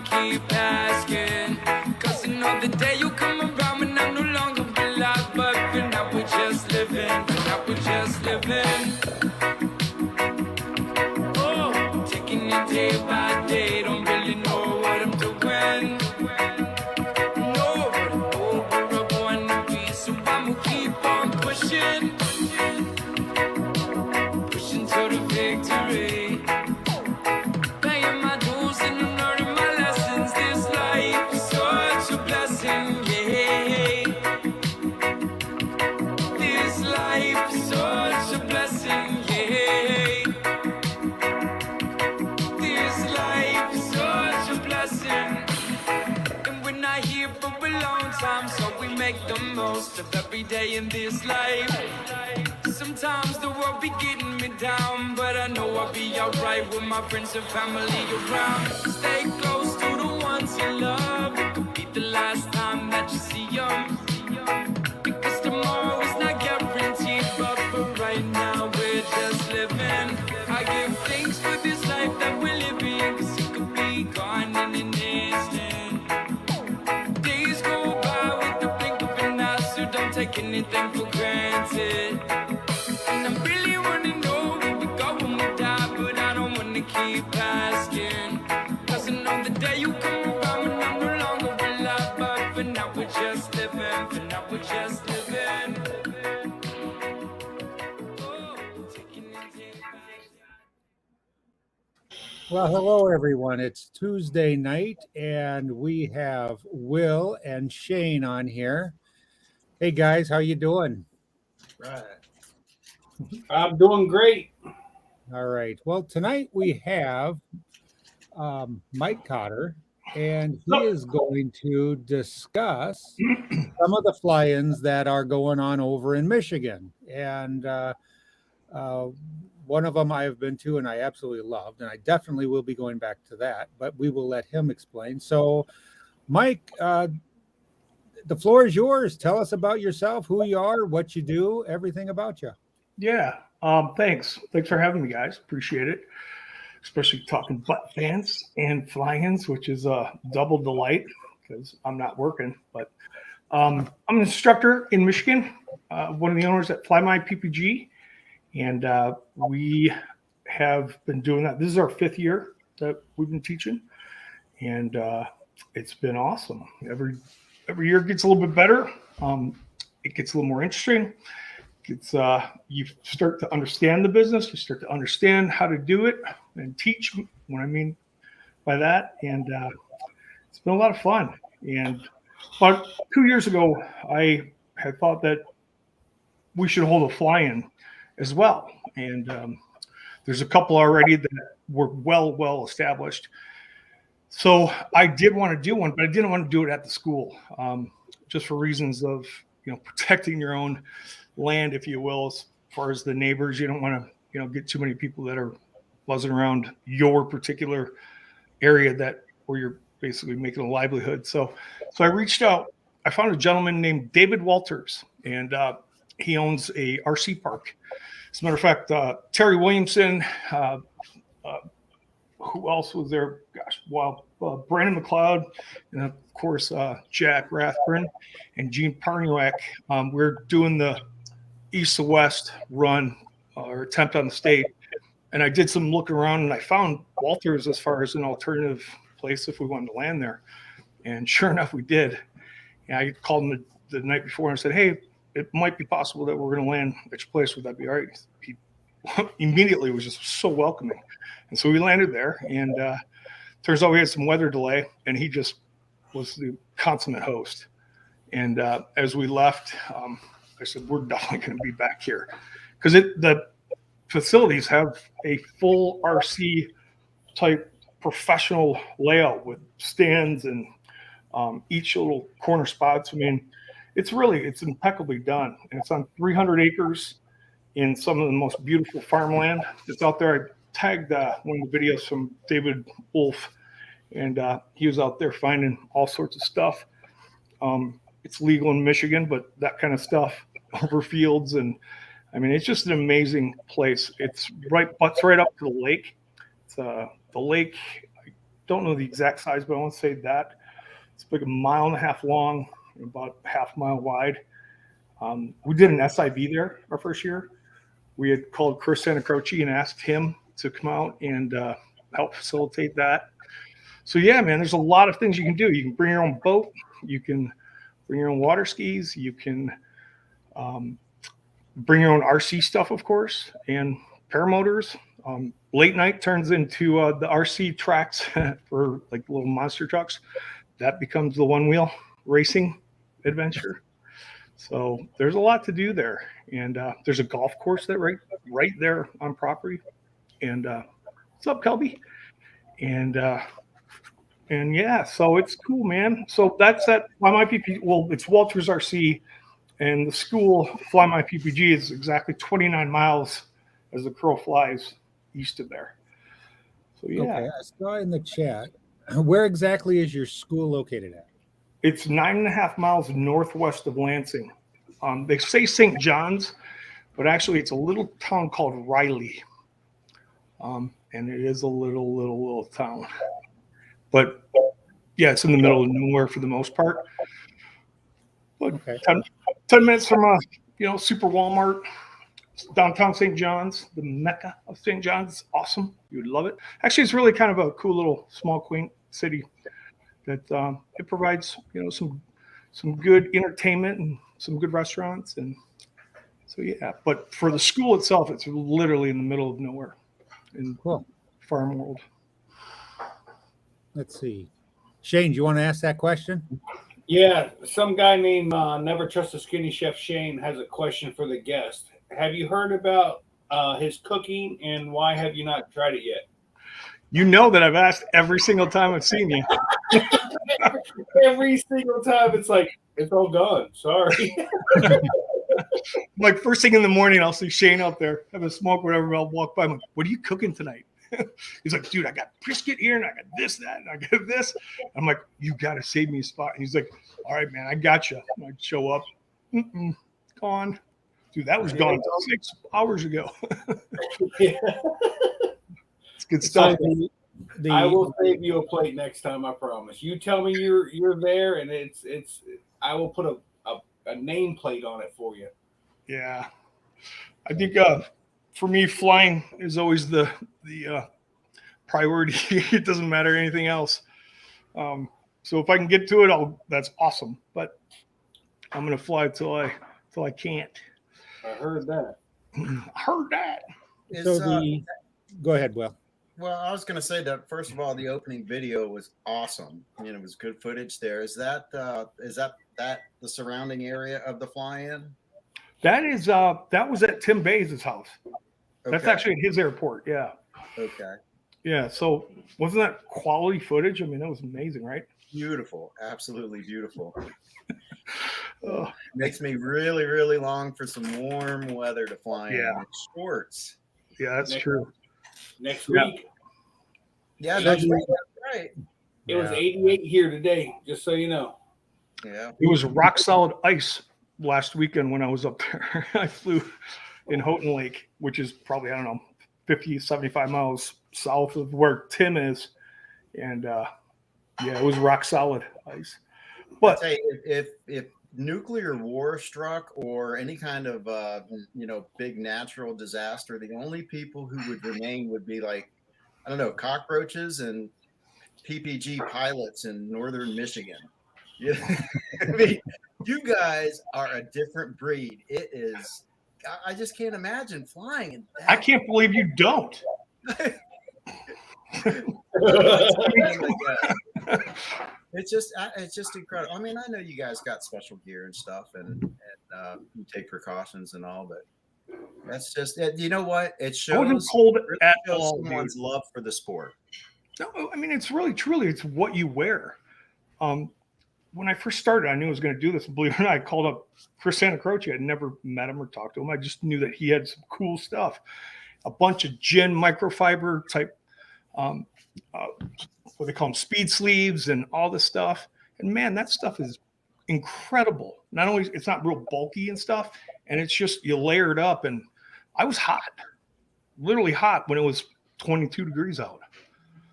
wanna keep asking. Cause another day you come around when I'm no longer alive. But for now we're just living, for now we're just living. Oh, taking it day by day, don't really know what I'm doing. No, but I know where I wanna be, so I'ma keep on pushing. Pushing to the victory. Paying my dues and I'm learning my lessons. This life is such a blessing, yeah. This life is such a blessing, yeah. This life is such a blessing. And we're not here for a long time, so we make the most of every day in this life. Sometimes the world be getting me down, but I know I'll be alright with my friends and family around. Stay close to the ones you love. It could be the last time that you see them, because tomorrow is not guaranteed. But for right now we're just living. I give thanks for this life that we're living, cause it could be gone in an instant. Days go by with the blink of an eye, so don't take anything for granted. And I really wanna know where we go when we die, but I don't wanna keep asking. Cause I know the day you come around when I'm no longer alive. But for now we're just living, for now we're just living. Oh, taking it day by day. Well, hello everyone. It's Tuesday night, and we have Will and Shane on here. Hey guys, how you doing? Right. I'm doing great. All right. Well, tonight we have Mike Cotter, and he is going to discuss some of the fly-ins that are going on over in Michigan. And one of them I have been to and I absolutely loved, and I definitely will be going back to that, but we will let him explain. So, Mike, the floor is yours. Tell us about yourself, who you are, what you do, everything about you. Yeah. Thanks for having me, guys. Appreciate it. Especially talking butt fans and fly-ins, which is a double delight because I'm not working. But I'm an instructor in Michigan, one of the owners at Walters PPG, and we have been doing that. This is our 5th year that we've been teaching, and it's been awesome. Every year gets a little bit better. It gets a little more interesting. It's you start to understand the business. You start to understand how to do it and teach. What I mean by that, and it's been a lot of fun. And about 2 years ago, I had thought that we should hold a fly-in as well. And there's a couple already that were well established. So I did want to do one, but I didn't want to do it at the school, just for reasons of protecting your own land, if you will, as far as the neighbors. You don't want to get too many people that are buzzing around your particular area where you're basically making a livelihood. So I reached out. I found a gentleman named David Walters, and he owns a RC park. As a matter of fact, Terry Williamson, who else was there? Gosh, Brandon McLeod, and of course Jack Rathburn and Gene Parniak. We're doing the east to west run or attempt on the state, and I did some looking around, and I found Walters as far as an alternative place if we wanted to land there. And sure enough, we did. And I called him the night before and said, "Hey, it might be possible that we're going to land at your place. Would that be all right?" He immediately was just so welcoming. And so we landed there, and turns out we had some weather delay, and he just was the consummate host. And as we left, I said, we're definitely going to be back here, because the facilities have a full RC type professional layout with stands and each little corner spots. I mean, it's impeccably done, and it's on 300 acres in some of the most beautiful farmland that's out there. I tagged one of the videos from David Wolf, and he was out there finding all sorts of stuff. It's legal in Michigan, but that kind of stuff over fields, and I mean, it's just an amazing place. It's butts right up to the lake. It's the lake. I don't know the exact size, but I want to say that it's like 1.5 miles long, and about 0.5 mile wide. We did an SIV there our first year. We had called Chris Santacroce and asked him to come out and help facilitate that. So yeah, man, there's a lot of things you can do. You can bring your own boat. You can bring your own water skis. You can bring your own RC stuff, of course, and paramotors. Late night turns into the RC tracks for like little monster trucks. That becomes the one wheel racing adventure. So there's a lot to do there. And there's a golf course that right there on property. And what's up, Kelby? And yeah, so it's cool, man. So that's at Fly My PPG. Well, it's Walters RC, and the school Fly My PPG is exactly 29 miles as the crow flies east of there. So yeah, Okay, I saw in the chat. Where exactly is your school located at? it's 9.5 miles northwest of Lansing. They say St. John's, but actually it's a little town called Riley, and it is a little town. But yeah, it's in the middle of nowhere for the most part. But Okay. 10 minutes from Super Walmart, downtown St. John's, the mecca of St. John's. It's awesome. You would love it. Actually, it's really kind of a cool little small quaint city that it provides some good entertainment and some good restaurants. And so yeah, but for the school itself, it's literally in the middle of nowhere in Cool. farm world. Let's see. Shane, do you want to ask that question? Yeah, some guy named Never Trust a Skinny Chef Shane has a question for the guest. Have you heard about his cooking, and why have you not tried it yet? You know that I've asked every single time I've seen you. Every single time, it's like, it's all gone. Sorry. Like first thing in the morning, I'll see Shane out there, have a smoke, whatever. I'll walk by. I'm like, what are you cooking tonight? He's like, dude, I got brisket here, and I got this, that, and I got this. I'm like, you got to save me a spot. And he's like, all right, man, I got you. And I'd show up. Gone. Dude, that was gone 6 hours ago. Yeah. It's good stuff. I will save you a plate next time, I promise. You tell me you're there, and it's I will put a nameplate on it for you. Yeah. I think for me, flying is always the priority. It doesn't matter anything else. So if I can get to it, that's awesome. But I'm gonna fly till I can't. I heard that. I heard that. Go ahead, Will. Well, I was going to say that first of all, the opening video was awesome. It was good footage there. Is that the surrounding area of the fly-in? That was at Tim Bays' house. That's Okay. actually at his airport. Yeah. Okay. Yeah. So wasn't that quality footage? I mean, that was amazing, right? Beautiful. Absolutely beautiful. Oh, Makes me really, really long for some warm weather to fly in shorts. yeah, that's true. Next Yeah. week. Yeah, Next that's week. right. It was 88 here today, just so you know. Yeah. It was rock solid ice last weekend when I was up there. I flew in Houghton Lake, which is probably, 50, 75 miles south of where Tim is. And it was rock solid ice. But Hey, if nuclear war struck or any kind of big natural disaster, the only people who would remain would be like, I don't know, cockroaches and PPG pilots in northern Michigan. Yeah. I mean, you guys are a different breed. It is, I just can't imagine flying in that. I can't believe you don't. It's just incredible. I mean, I know you guys got special gear and stuff, and you take precautions and all, but that's just, you know what? It I wasn't shows, cold really at shows all, someone's dude. love for the sport. No, I mean, it's really, truly, it's what you wear. When I first started, I knew I was going to do this. Believe it or not, I called up Chris Santacroce. I'd never met him or talked to him. I just knew that he had some cool stuff. A bunch of gin microfiber type, what they call them, speed sleeves and all this stuff. And man, that stuff is incredible. Not only, it's not real bulky and stuff, and it's just, you layer it up. And I was hot, literally hot when it was 22 degrees out.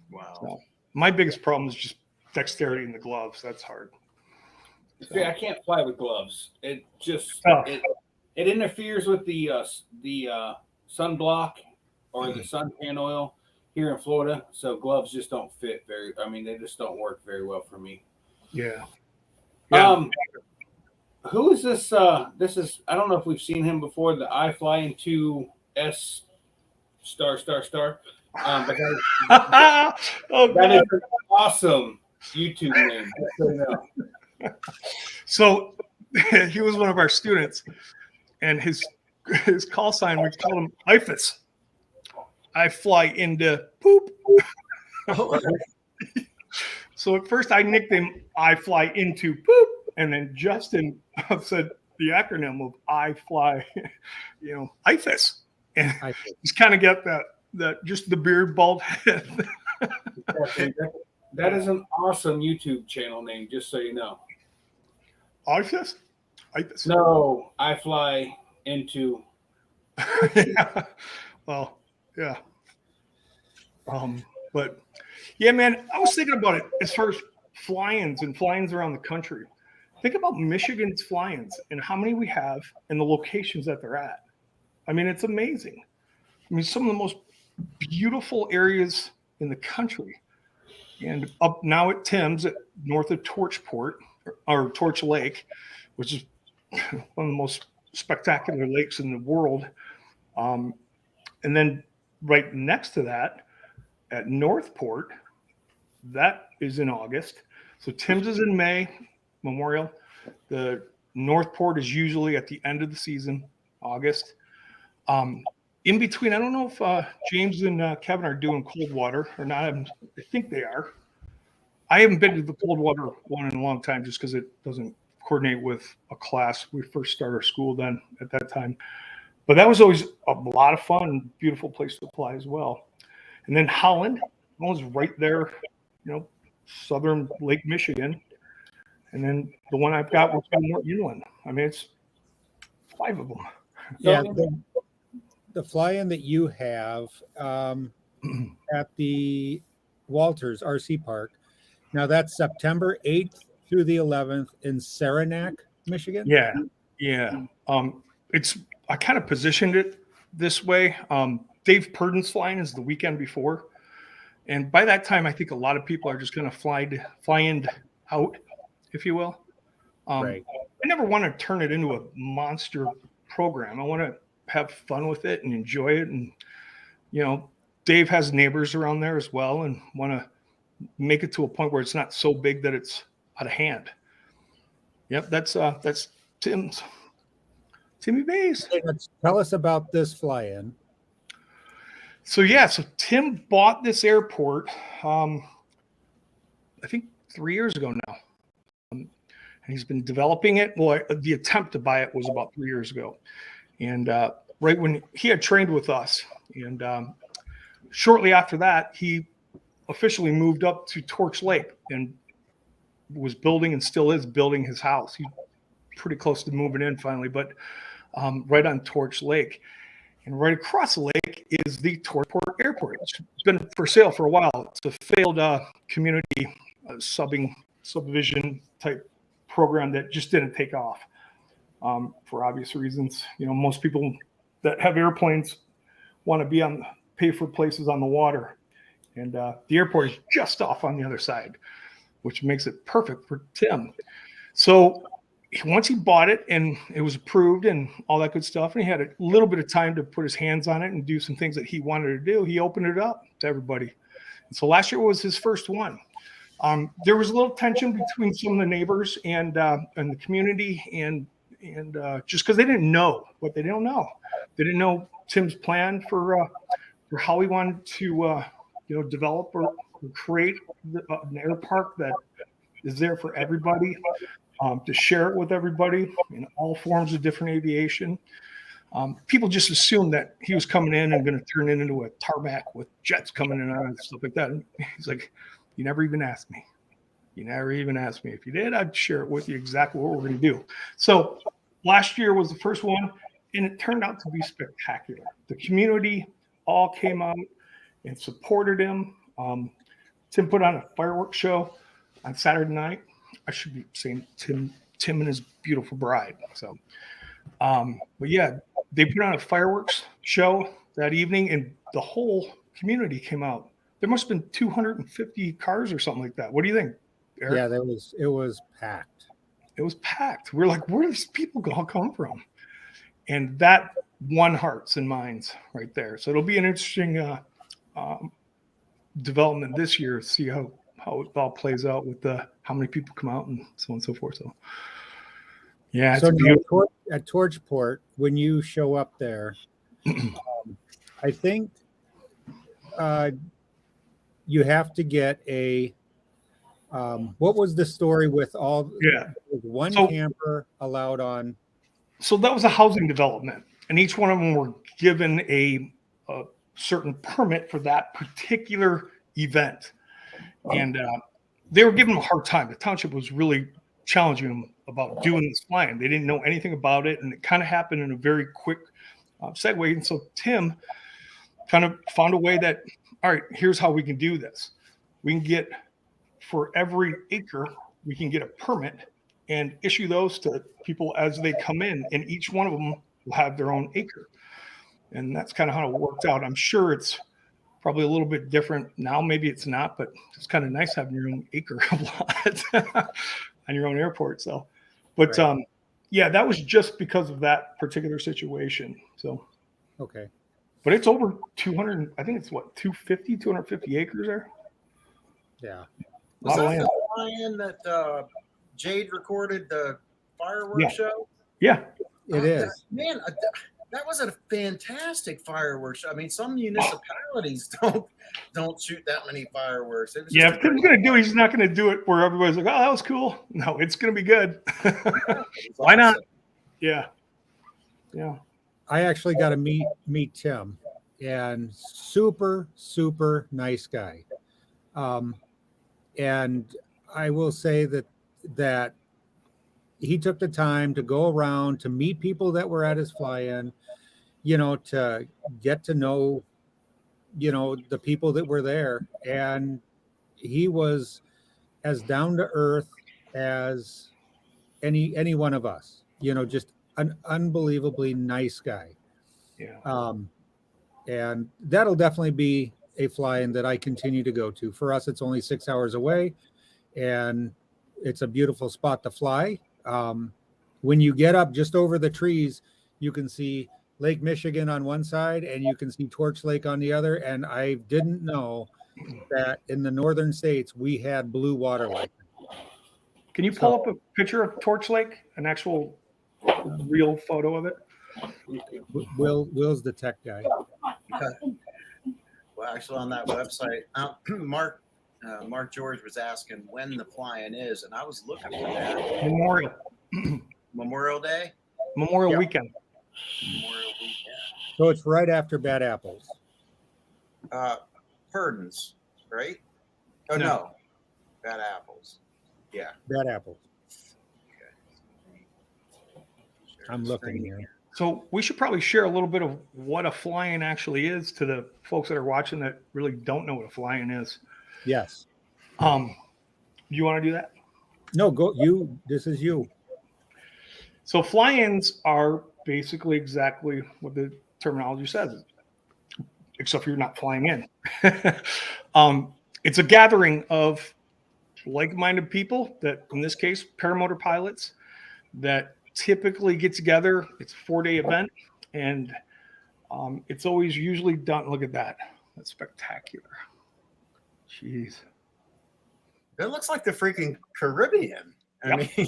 Wow. So My biggest problem is just dexterity in the gloves. That's hard. See, I can't fly with gloves. It just Oh. it interferes with the sunblock or the suntan oil here in Florida. So gloves just don't fit very. I mean, they just don't work very well for me. Yeah. Who is this? This is, I don't know if we've seen him before. The I Fly Into S star. But that is an awesome YouTube name. Just so you know. So he was one of our students, and his call sign, we call him IFAS. I fly into poop. So at first I nicked him I fly into poop, and then Justin said the acronym of I fly, IFAS. And he's kind of got that just the beard bald head. That is an awesome YouTube channel name, just so you know. IFAS? No, I fly into. Yeah. Well, yeah. But yeah, man, I was thinking about it as far as fly-ins around the country. Think about Michigan's fly-ins and how many we have and the locations that they're at. I mean, it's amazing. I mean, some of the most beautiful areas in the country. And up now at Tim's, north of Torchport or Torch Lake, which is one of the most spectacular lakes in the world. And then right next to that, at Northport, that is in August. So Tim's is in May, Memorial. The Northport is usually at the end of the season, August. In between, I don't know if James and Kevin are doing cold water or not. I think they are. I haven't been to the cold water one in a long time just because it doesn't coordinate with a class. We first started our school then at that time. But that was always a lot of fun, beautiful place to fly as well. And then Holland was right there, southern Lake Michigan. And then the one I've got was Inland. I mean, it's 5 of them. Yeah, the fly-in that you have at the Walters RC Park, now that's September 8th through the 11th in Saranac, Michigan? Yeah. I kind of positioned it this way. Dave Purden's flying is the weekend before. And by that time, I think a lot of people are just going to fly in out, if you will. Right. I never want to turn it into a monster program. I want to have fun with it and enjoy it. And, Dave has neighbors around there as well and want to make it to a point where it's not so big that it's out of hand. Yep, that's Tim's. Timmy Bays. Tell us about this fly-in. So Tim bought this airport, I think 3 years ago now. And he's been developing it. Well, the attempt to buy it was about 3 years ago. And right when he had trained with us. And shortly after that, he officially moved up to Torch Lake and was building and still is building his house. He's pretty close to moving in finally, but right on Torch Lake. And right across the lake is the Torchport Airport. It's been for sale for a while. It's a failed community subdivision type program that just didn't take off for obvious reasons. Most people that have airplanes want to pay for places on the water. And the airport is just off on the other side, which makes it perfect for Tim. So once he bought it and it was approved and all that good stuff, and he had a little bit of time to put his hands on it and do some things that he wanted to do, he opened it up to everybody. And so last year was his first one. There was a little tension between some of the neighbors and the community, and just because they didn't know what they don't know. They didn't know Tim's plan for how he wanted to develop or create an air park that is there for everybody. To share it with everybody in all forms of different aviation. People just assumed that he was coming in and going to turn it into a tarmac with jets coming in and stuff like that. And he's like, you never even asked me. If you did, I'd share it with you exactly what we're going to do. So last year was the first one, and it turned out to be spectacular. The community all came out and supported him. Tim put on a fireworks show on Saturday night. I should be saying Tim and his beautiful bride. So, but yeah, they put on a fireworks show that evening, and the whole community came out. There must have been 250 cars or something like that. What do you think, Eric? Yeah, it was packed. It was packed. We're like, where do these people all come from? And that won hearts and minds right there. So it'll be an interesting development this year. See how it all plays out with how many people come out and so on and so forth. So yeah, So it's beautiful. at Torchport, when you show up there, I think you have to get a. What was the story with all? Yeah, one So- camper allowed on. So that was a housing development, and each one of them were given a certain permit for that particular event, and they were giving them a hard time. The township was really challenging them about doing this flying. They didn't know anything about it, and it kind of happened in a very quick segue. And so Tim kind of found a way that, all right, here's how we can do this. We can get, for every acre, we can get a permit and issue those to people as they come in, and each one of them will have their own acre. And that's kind of how it worked out. I'm sure it's probably a little bit different now. Maybe it's not, but it's kind of nice having your own acre of lot on your own airport. So, but Right. Yeah, that was just because of that particular situation. So, Okay. but it's over 200. I think it's what, 250 acres there. Yeah. Was Lot of that land. the lion that Jade recorded the fireworks Yeah. show? Yeah. It is. Man, that was a fantastic fireworks show. I mean, some municipalities don't shoot that many fireworks. It was Yeah, just if Tim's going to do it, he's not going to do it where everybody's like, oh, that was cool. No, it's going to be good. Why not? Yeah. Yeah. I actually got to meet Tim, and super nice guy. And I will say that he took the time to go around to meet people that were at his fly-in, to get to know, the people that were there. And he was as down to earth as any one of us, just an unbelievably nice guy. Yeah. And that'll definitely be a fly-in that I continue to go to. For us, it's only 6 hours away, and it's a beautiful spot to fly. When you get up just over the trees, you can see Lake Michigan on one side and you can see Torch Lake on the other. And I didn't know that in the northern states we had blue water like that. Can you pull up a picture of Torch Lake, an actual real photo of it? Will's the tech guy. Well, actually, on that website, Mark George was asking when the fly-in is, and I was looking for that. Memorial Day? Memorial Yeah. Weekend. Memorial Weekend. So it's right after Bad Apples. Purdon's, right? Oh, No. no. Bad Apples. Yeah. Bad Apples. Okay. I'm looking here. So we should probably share a little bit of what a fly-in actually is to the folks that are watching that really don't know what a fly-in is. Yes. You want to do that? No, go you. This is you. So fly-ins are basically exactly what the terminology says, except for you're not flying in. It's a gathering of like-minded people that, in this case, paramotor pilots that typically get together. It's a 4-day event, and it's always usually done. Look at that. That's spectacular. Jeez. It looks like the freaking Caribbean. I Yep. mean,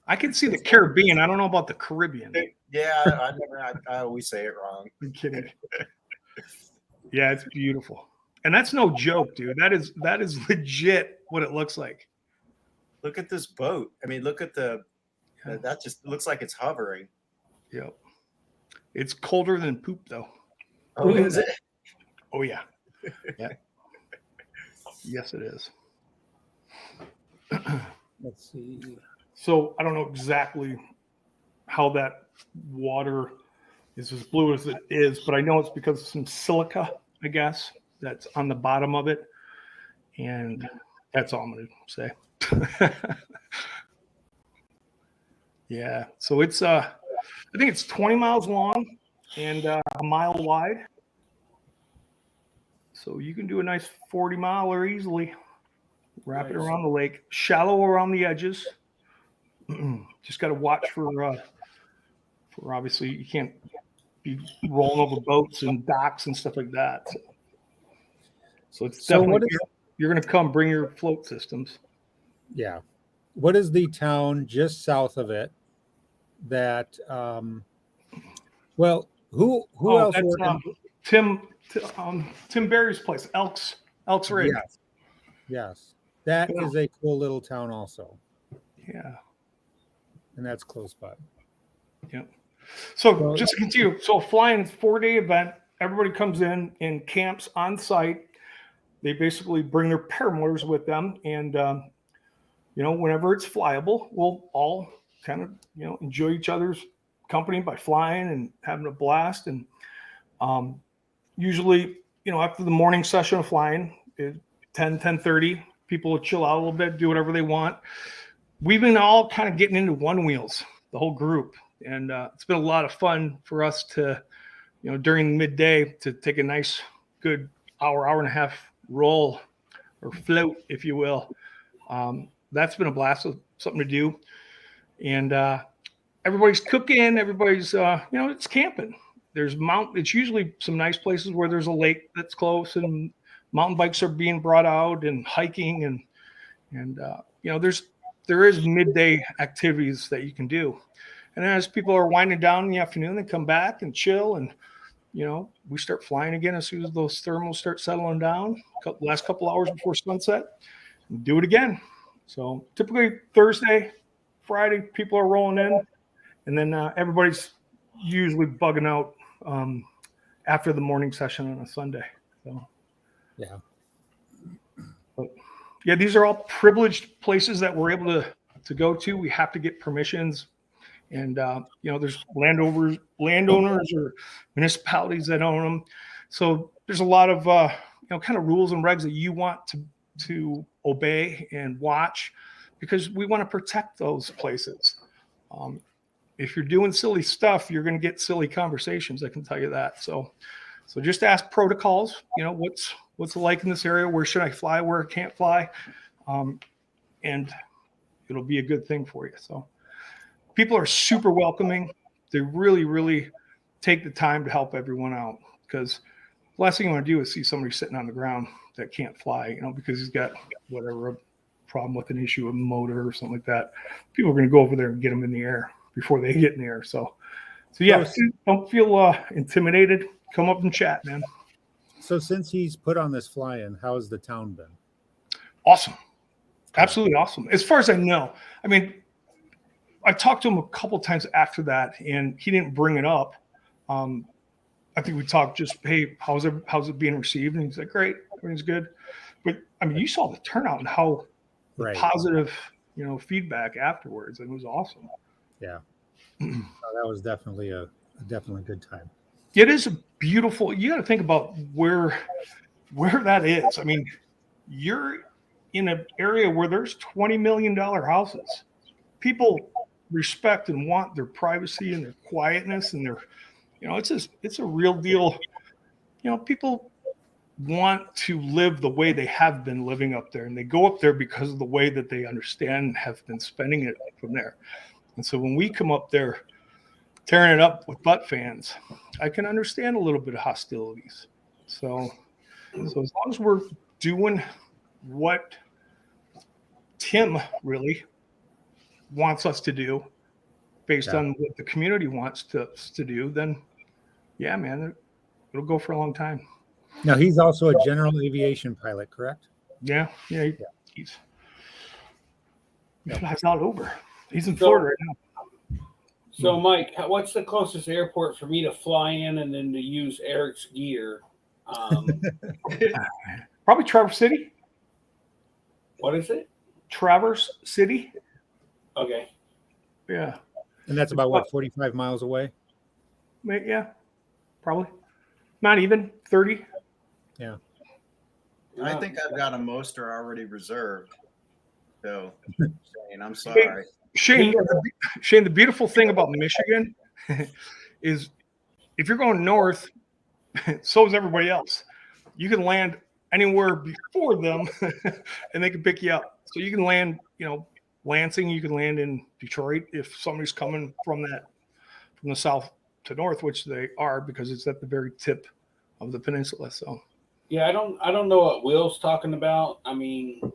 I can see the Caribbean. I don't know about the Caribbean. yeah, I always say it wrong. I'm kidding. Yeah, it's beautiful. And that's no joke, dude. That is legit what it looks like. Look at this boat. I mean, look at that just looks like it's hovering. Yep. It's colder than poop, though. Oh, is it? Oh, yeah. Yeah. Yes, it is. Let's see. So I don't know exactly how that water is as blue as it is, but I know it's because of some silica, I guess, that's on the bottom of it. And that's all I'm going to say. Yeah. So it's, I think it's 20 miles long and a mile wide. So you can do a nice 40-miler easily. Wrap it around the lake, shallow around the edges. Just got to watch for obviously you can't be rolling over boats and docks and stuff like that. So it's definitely you're going to come bring your float systems. Yeah. What is the town just south of it that well, who else that's, Tim Berry's place, Elks Ridge. Yes. That is a cool little town also. Yeah. And that's close by. Yep. So just to continue, so flying is a 4-day event. Everybody comes in and camps on site. They basically bring their paramotors with them, and whenever it's flyable, we'll all kind of enjoy each other's company by flying and having a blast. And usually, after the morning session of flying, 10:30, people will chill out a little bit, do whatever they want. We've been all kind of getting into one wheels, the whole group. And it's been a lot of fun for us to, during midday to take a nice, good hour and a half roll or float, if you will. That's been a blast, something to do. And everybody's cooking, everybody's, it's camping. It's usually some nice places where there's a lake that's close and mountain bikes are being brought out and hiking and there is midday activities that you can do. And as people are winding down in the afternoon, they come back and chill and, we start flying again as soon as those thermals start settling down, last couple hours before sunset, and do it again. So typically Thursday, Friday, people are rolling in, and then everybody's usually bugging out after the morning session on a Sunday. So, yeah. But, yeah, these are all privileged places that we're able to go to. We have to get permissions. And, there's landowners or municipalities that own them. So there's a lot of, kind of rules and regs that you want to obey and watch because we want to protect those places. If you're doing silly stuff, you're going to get silly conversations. I can tell you that. So just ask protocols, what's it like in this area? Where should I fly? Where I can't fly? And it'll be a good thing for you. So people are super welcoming. They really, really take the time to help everyone out because the last thing you want to do is see somebody sitting on the ground that can't fly, because he's got whatever a problem with an issue with a motor or something like that. People are going to go over there and get them in the air before they get in the air. So yeah, don't feel intimidated. Come up and chat, man. So since he's put on this fly-in, how has the town been? Awesome. Absolutely awesome. As far as I know, I mean, I talked to him a couple times after that, and he didn't bring it up. I think we talked just, hey, how's it being received? And he's like, great, everything's good. But I mean, you saw the turnout and how positive, feedback afterwards. It was awesome. Yeah, that was definitely a good time. It is a beautiful. You got to think about where that is. I mean, you're in an area where there's $20 million houses. People respect and want their privacy and their quietness and their, it's a real deal. People want to live the way they have been living up there, and they go up there because of the way that they understand and have been spending it from there. And so when we come up there tearing it up with butt fans, I can understand a little bit of hostilities. So as long as we're doing what Tim really wants us to do based on what the community wants us to do, then yeah, man, it'll go for a long time. Now he's also a general aviation pilot, correct? Yeah. He flies all over. He's in Florida right now. So, Mike, what's the closest airport for me to fly in and then to use Eric's gear? Probably Traverse City. What is it? Traverse City. Okay. Yeah. And that's about 45 miles away? Yeah, probably. Not even 30. Yeah. I think I've got a Moster already reserved. So, Shane, I'm sorry. Shane, the beautiful thing about Michigan is if you're going north, so is everybody else. You can land anywhere before them and they can pick you up. So you can land, Lansing, you can land in Detroit if somebody's coming from the south to north, which they are because it's at the very tip of the peninsula. So yeah, I don't know what Will's talking about. I mean,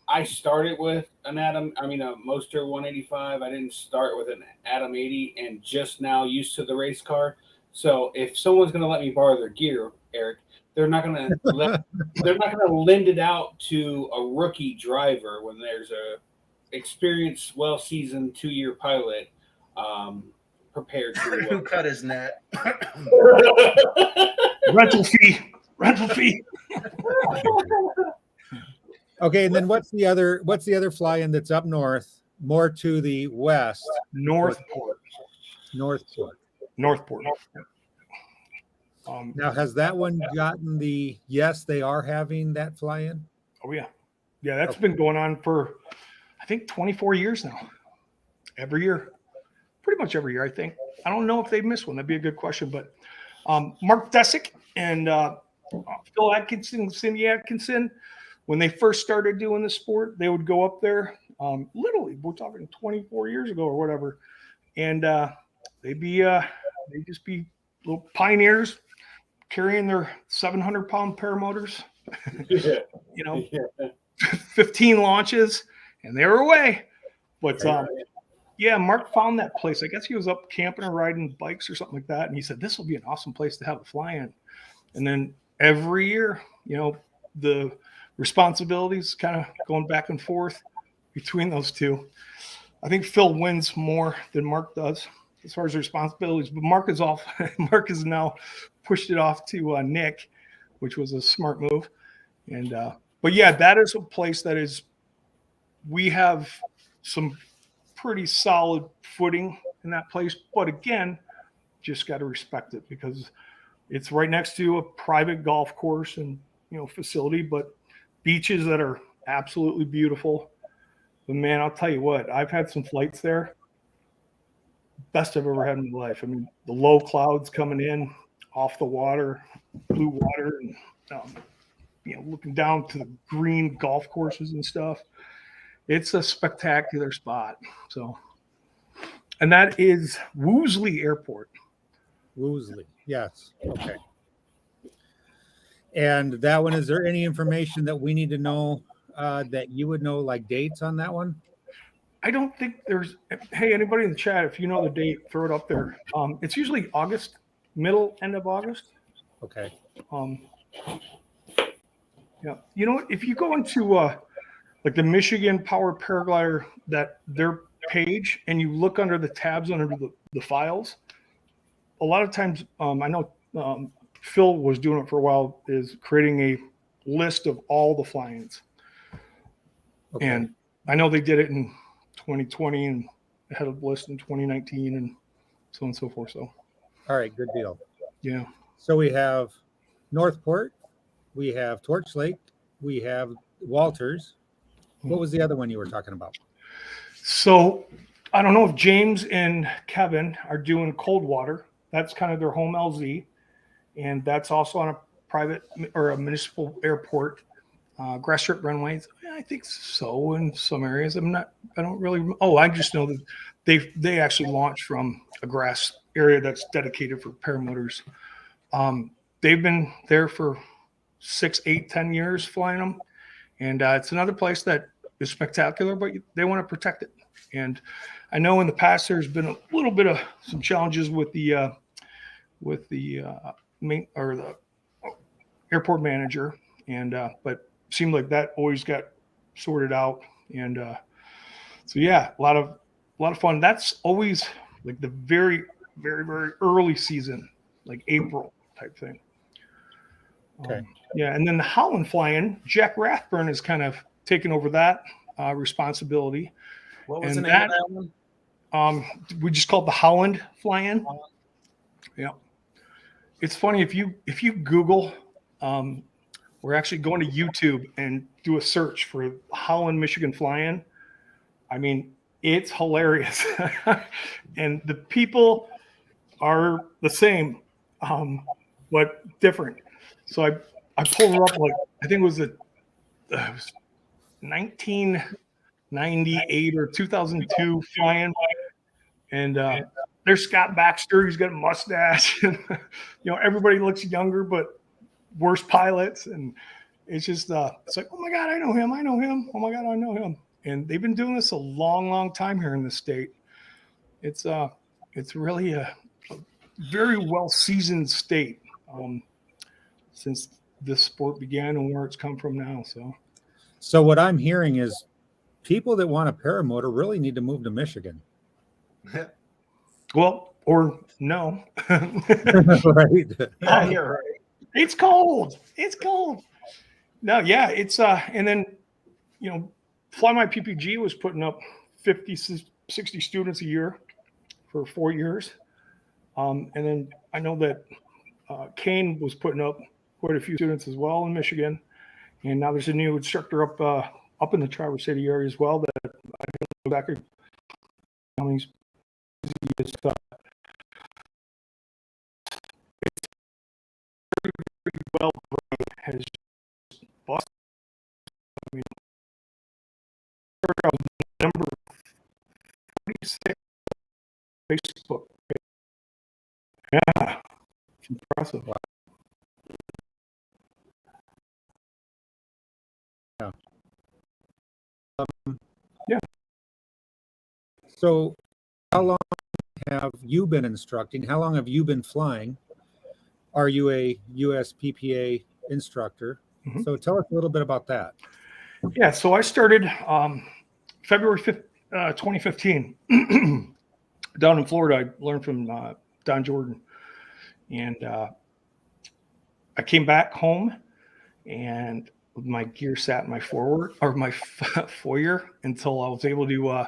I started with a Moster 185. I didn't start with an Atom 80 and just now used to the race car. So if someone's going to let me borrow their gear, Eric, they're not going to lend it out to a rookie driver when there's a experienced, well-seasoned 2-year pilot prepared to Who cut his net? rental fee. Okay, and then what's the other fly-in that's up north, more to the west? Northport. Now, has that one gotten yes, they are having that fly-in? Oh, yeah. Yeah, that's been going on for, I think, 24 years now. Every year. Pretty much every year, I think. I don't know if they've missed one. That'd be a good question. But Mark Desick and Phil Atkinson, Cindy Atkinson, when they first started doing the sport, they would go up there. Literally, we're talking 24 years ago or whatever. And they'd just be little pioneers carrying their 700-pound paramotors, 15 launches, and they were away. But yeah, Mark found that place. I guess he was up camping or riding bikes or something like that. And he said, this will be an awesome place to have a fly-in. And then every year, the responsibilities kind of going back and forth between those two. I think Phil wins more than Mark does as far as responsibilities, but Mark has now pushed it off to Nick, which was a smart move. And but yeah, that is a place we have some pretty solid footing in that place. But again, just got to respect it because it's right next to a private golf course and facility, but beaches that are absolutely beautiful. But man, I'll tell you what, I've had some flights there. Best I've ever had in my life. I mean, the low clouds coming in off the water, blue water, and looking down to the green golf courses and stuff. It's a spectacular spot. So, and that is Woosley Airport. Woosley, yes. Okay. And that one, is there any information that we need to know that you would know, like dates on that one? I don't think there's. Hey, anybody in the chat, if you know the date, throw it up there. It's usually August, end of August. Okay. Yeah. You know what? If you go into like the Michigan Power Paraglider, their page, and you look under the tabs under the files, a lot of times, I know Phil was doing it for a while, is creating a list of all the fly-ins. Okay. And I know they did it in 2020 and had a list in 2019 and so on and so forth. So, all right, good deal. Yeah. So we have Northport, we have Torch Lake, we have Walters. What was the other one you were talking about? So I don't know if James and Kevin are doing Coldwater. That's kind of their home LZ. And that's also on a private or a municipal airport. Grass strip runways, I think so in some areas. I don't really. Oh, I just know that they actually launched from a grass area that's dedicated for paramotors. They've been there for 6, 8, 10 years flying them, and it's another place that is spectacular, but they want to protect it. And I know in the past there's been a little bit of some challenges with the airport manager, and but. Seemed like that always got sorted out, and so yeah, a lot of fun. That's always like the very, very, very early season, like April type thing. Okay. Yeah, and then the Holland fly-in, Jack Rathburn has kind of taken over that responsibility. What was the name of that one? We just called the Holland fly-in. Yeah, it's funny if you Google we're actually going to YouTube and do a search for Holland, Michigan fly-in. I mean, it's hilarious. And the people are the same, but different. So I pulled her up, like, I think it was 1998 or 2002 flying. And there's Scott Baxter. He's got a mustache. And, everybody looks younger, but worse pilots. And it's just, it's like, oh my God, I know him. I know him. Oh my God, I know him. And they've been doing this a long, long time here in the state. It's really a very well seasoned state since this sport began and where it's come from now. So what I'm hearing is people that want a paramotor really need to move to Michigan. Well, or no. Right. Yeah, you're right. It's cold. It's cold. No, yeah, it's and then Fly My PPG was putting up 50, 60 students a year for 4 years. And then I know that Kane was putting up quite a few students as well in Michigan. And now there's a new instructor up in the Traverse City area as well that I can go back and he's busy as it's very well has busted. I mean, number 46 Facebook. Yeah, it's impressive. Yeah. Yeah. So how long have you been instructing? How long have you been flying? Are you a USPPA instructor? Mhm. So tell us a little bit about that. Yeah, so I started February 5th, 2015 down in Florida. I learned from Don Jordan. And I came back home and my gear sat in my my foyer until I was able to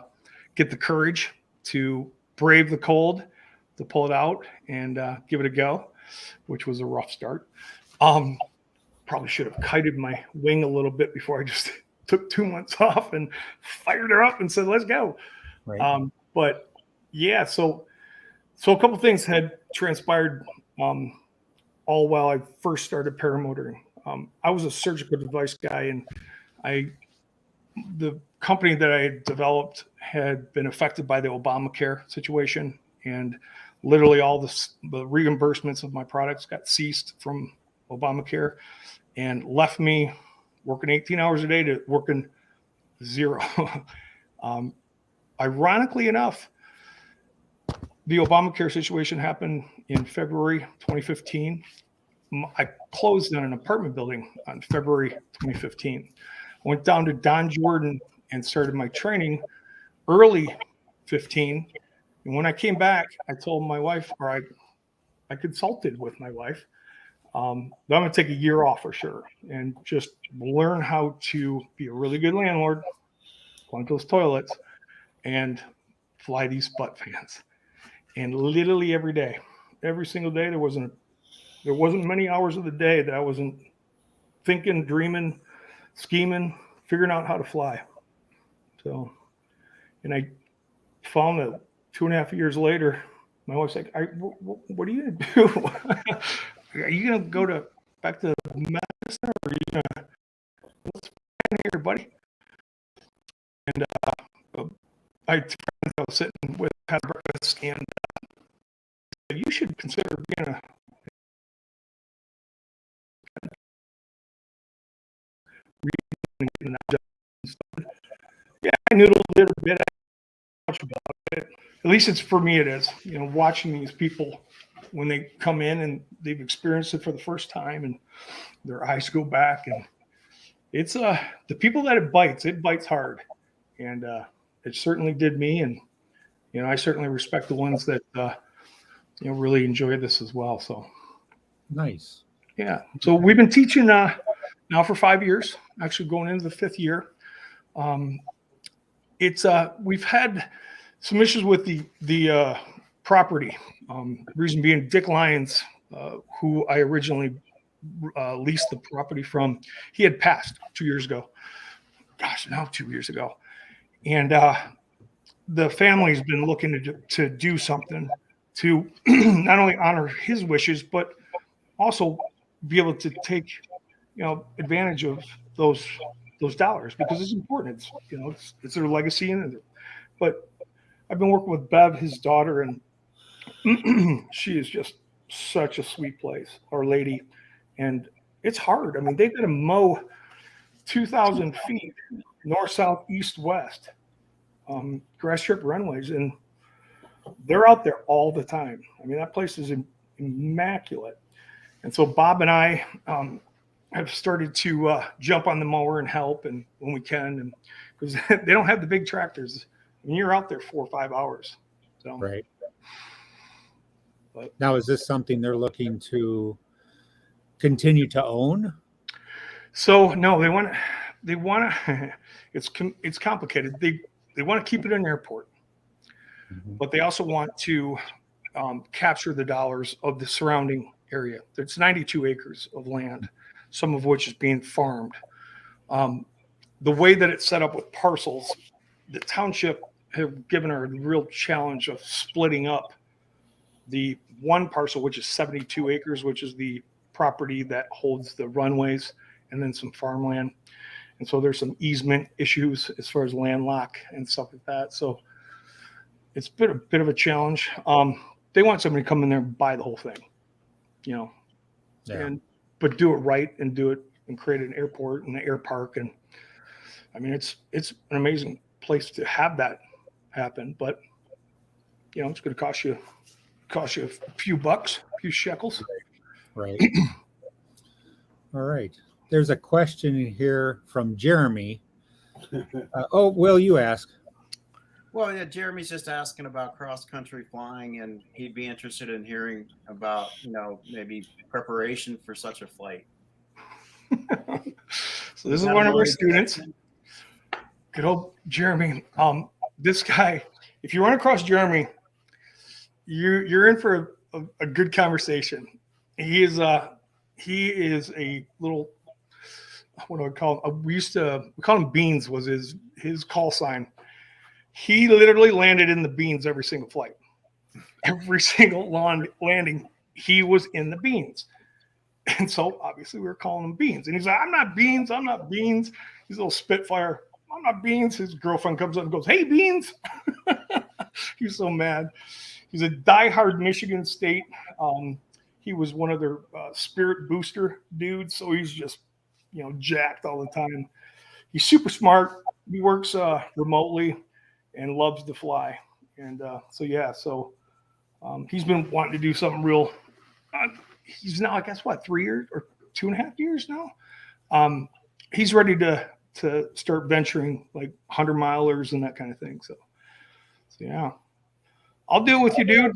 get the courage to brave the cold, to pull it out and give it a go, which was a rough start. Probably should have kited my wing a little bit before I just took 2 months off and fired her up and said, let's go. Right. But yeah, so a couple things had transpired all while I first started paramotoring. I was a surgical device guy, and the company that I had developed had been affected by the Obamacare situation, and literally all the reimbursements of my products got ceased from Obamacare and left me working 18 hours a day to working zero. Ironically enough, the Obamacare situation happened in February 2015. I closed on an apartment building on February 2015. I went down to Don Jordan and started my training early 15. And when I came back, I told my wife, or I consulted with my wife, I'm going to take a year off for sure and just learn how to be a really good landlord, clean those toilets, and fly these butt fans. And literally every day, every single day, there wasn't many hours of the day that I wasn't thinking, dreaming, scheming, figuring out how to fly. So, and I found that 2.5 years later, my wife's like, what are you going to do? Are you going to go back to medicine, or are you going to, what's here, buddy? And I was sitting with, had breakfast, and you should consider being a yeah, I noodled it a bit. Much about it. At least it's for me. It is, watching these people when they come in and they've experienced it for the first time, and their eyes go back, and it's the people that it bites hard, and it certainly did me, and I certainly respect the ones that really enjoy this as well. So Nice. yeah, so we've been teaching now for 5 years, actually going into the 5th year. It's we've had some issues with the property. Reason being, Dick Lyons, who I originally leased the property from. He had passed 2 years ago. Gosh, now 2 years ago. And the family's been looking to do something to not only honor his wishes, but also be able to take, advantage of those dollars, because it's important. It's their legacy. But I've been working with Bev, his daughter, and she is just such a sweet place, Our Lady. And it's hard. I mean, they've got to mow 2,000 feet north, south, east, west, grass strip runways, and they're out there all the time. I mean, that place is immaculate. And so Bob and I have started to jump on the mower and help, and when we can, and because they don't have the big tractors, and you're out there 4 or 5 hours. So. Right. But now, is this something they're looking to continue to own? So no, they want to. It's complicated. They want to keep it in an airport, but they also want to capture the dollars of the surrounding area. There's 92 acres of land, some of which is being farmed. The way that it's set up with parcels, the township have given her a real challenge of splitting up the one parcel, which is 72 acres, which is the property that holds the runways, and then some farmland. And so there's some easement issues as far as land and stuff like that. So it's been a bit of a challenge. They want somebody to come in there and buy the whole thing, but do it right and do it and create an airport and an air park. And I mean, it's an amazing place to have that happen, but it's going to cost you a few bucks, a few shekels. Right. All right. There's a question here from Jeremy. Will you ask? Well, yeah, Jeremy's just asking about cross-country flying, and he'd be interested in hearing about, maybe preparation for such a flight. So this is one of our students. Good old Jeremy. This guy, if you run across Jeremy, you're in for a good conversation. He is a little, what do I call him? We call him Beans, was his call sign. He literally landed in the beans every single flight. Every single landing, he was in the beans. And so obviously we were calling him Beans. And he's like, I'm not Beans. He's a little Spitfire. I'm not Beans. His girlfriend comes up and goes, hey, Beans. He's so mad. He's a diehard Michigan State. He was one of their Spirit booster dudes. So he's just, jacked all the time. He's super smart. He works remotely and loves to fly. And so he's been wanting to do something real. He's now, I guess, 3 years or 2.5 years now. He's ready to start venturing like 100-milers and that kind of thing. So yeah, I'll deal with you, dude.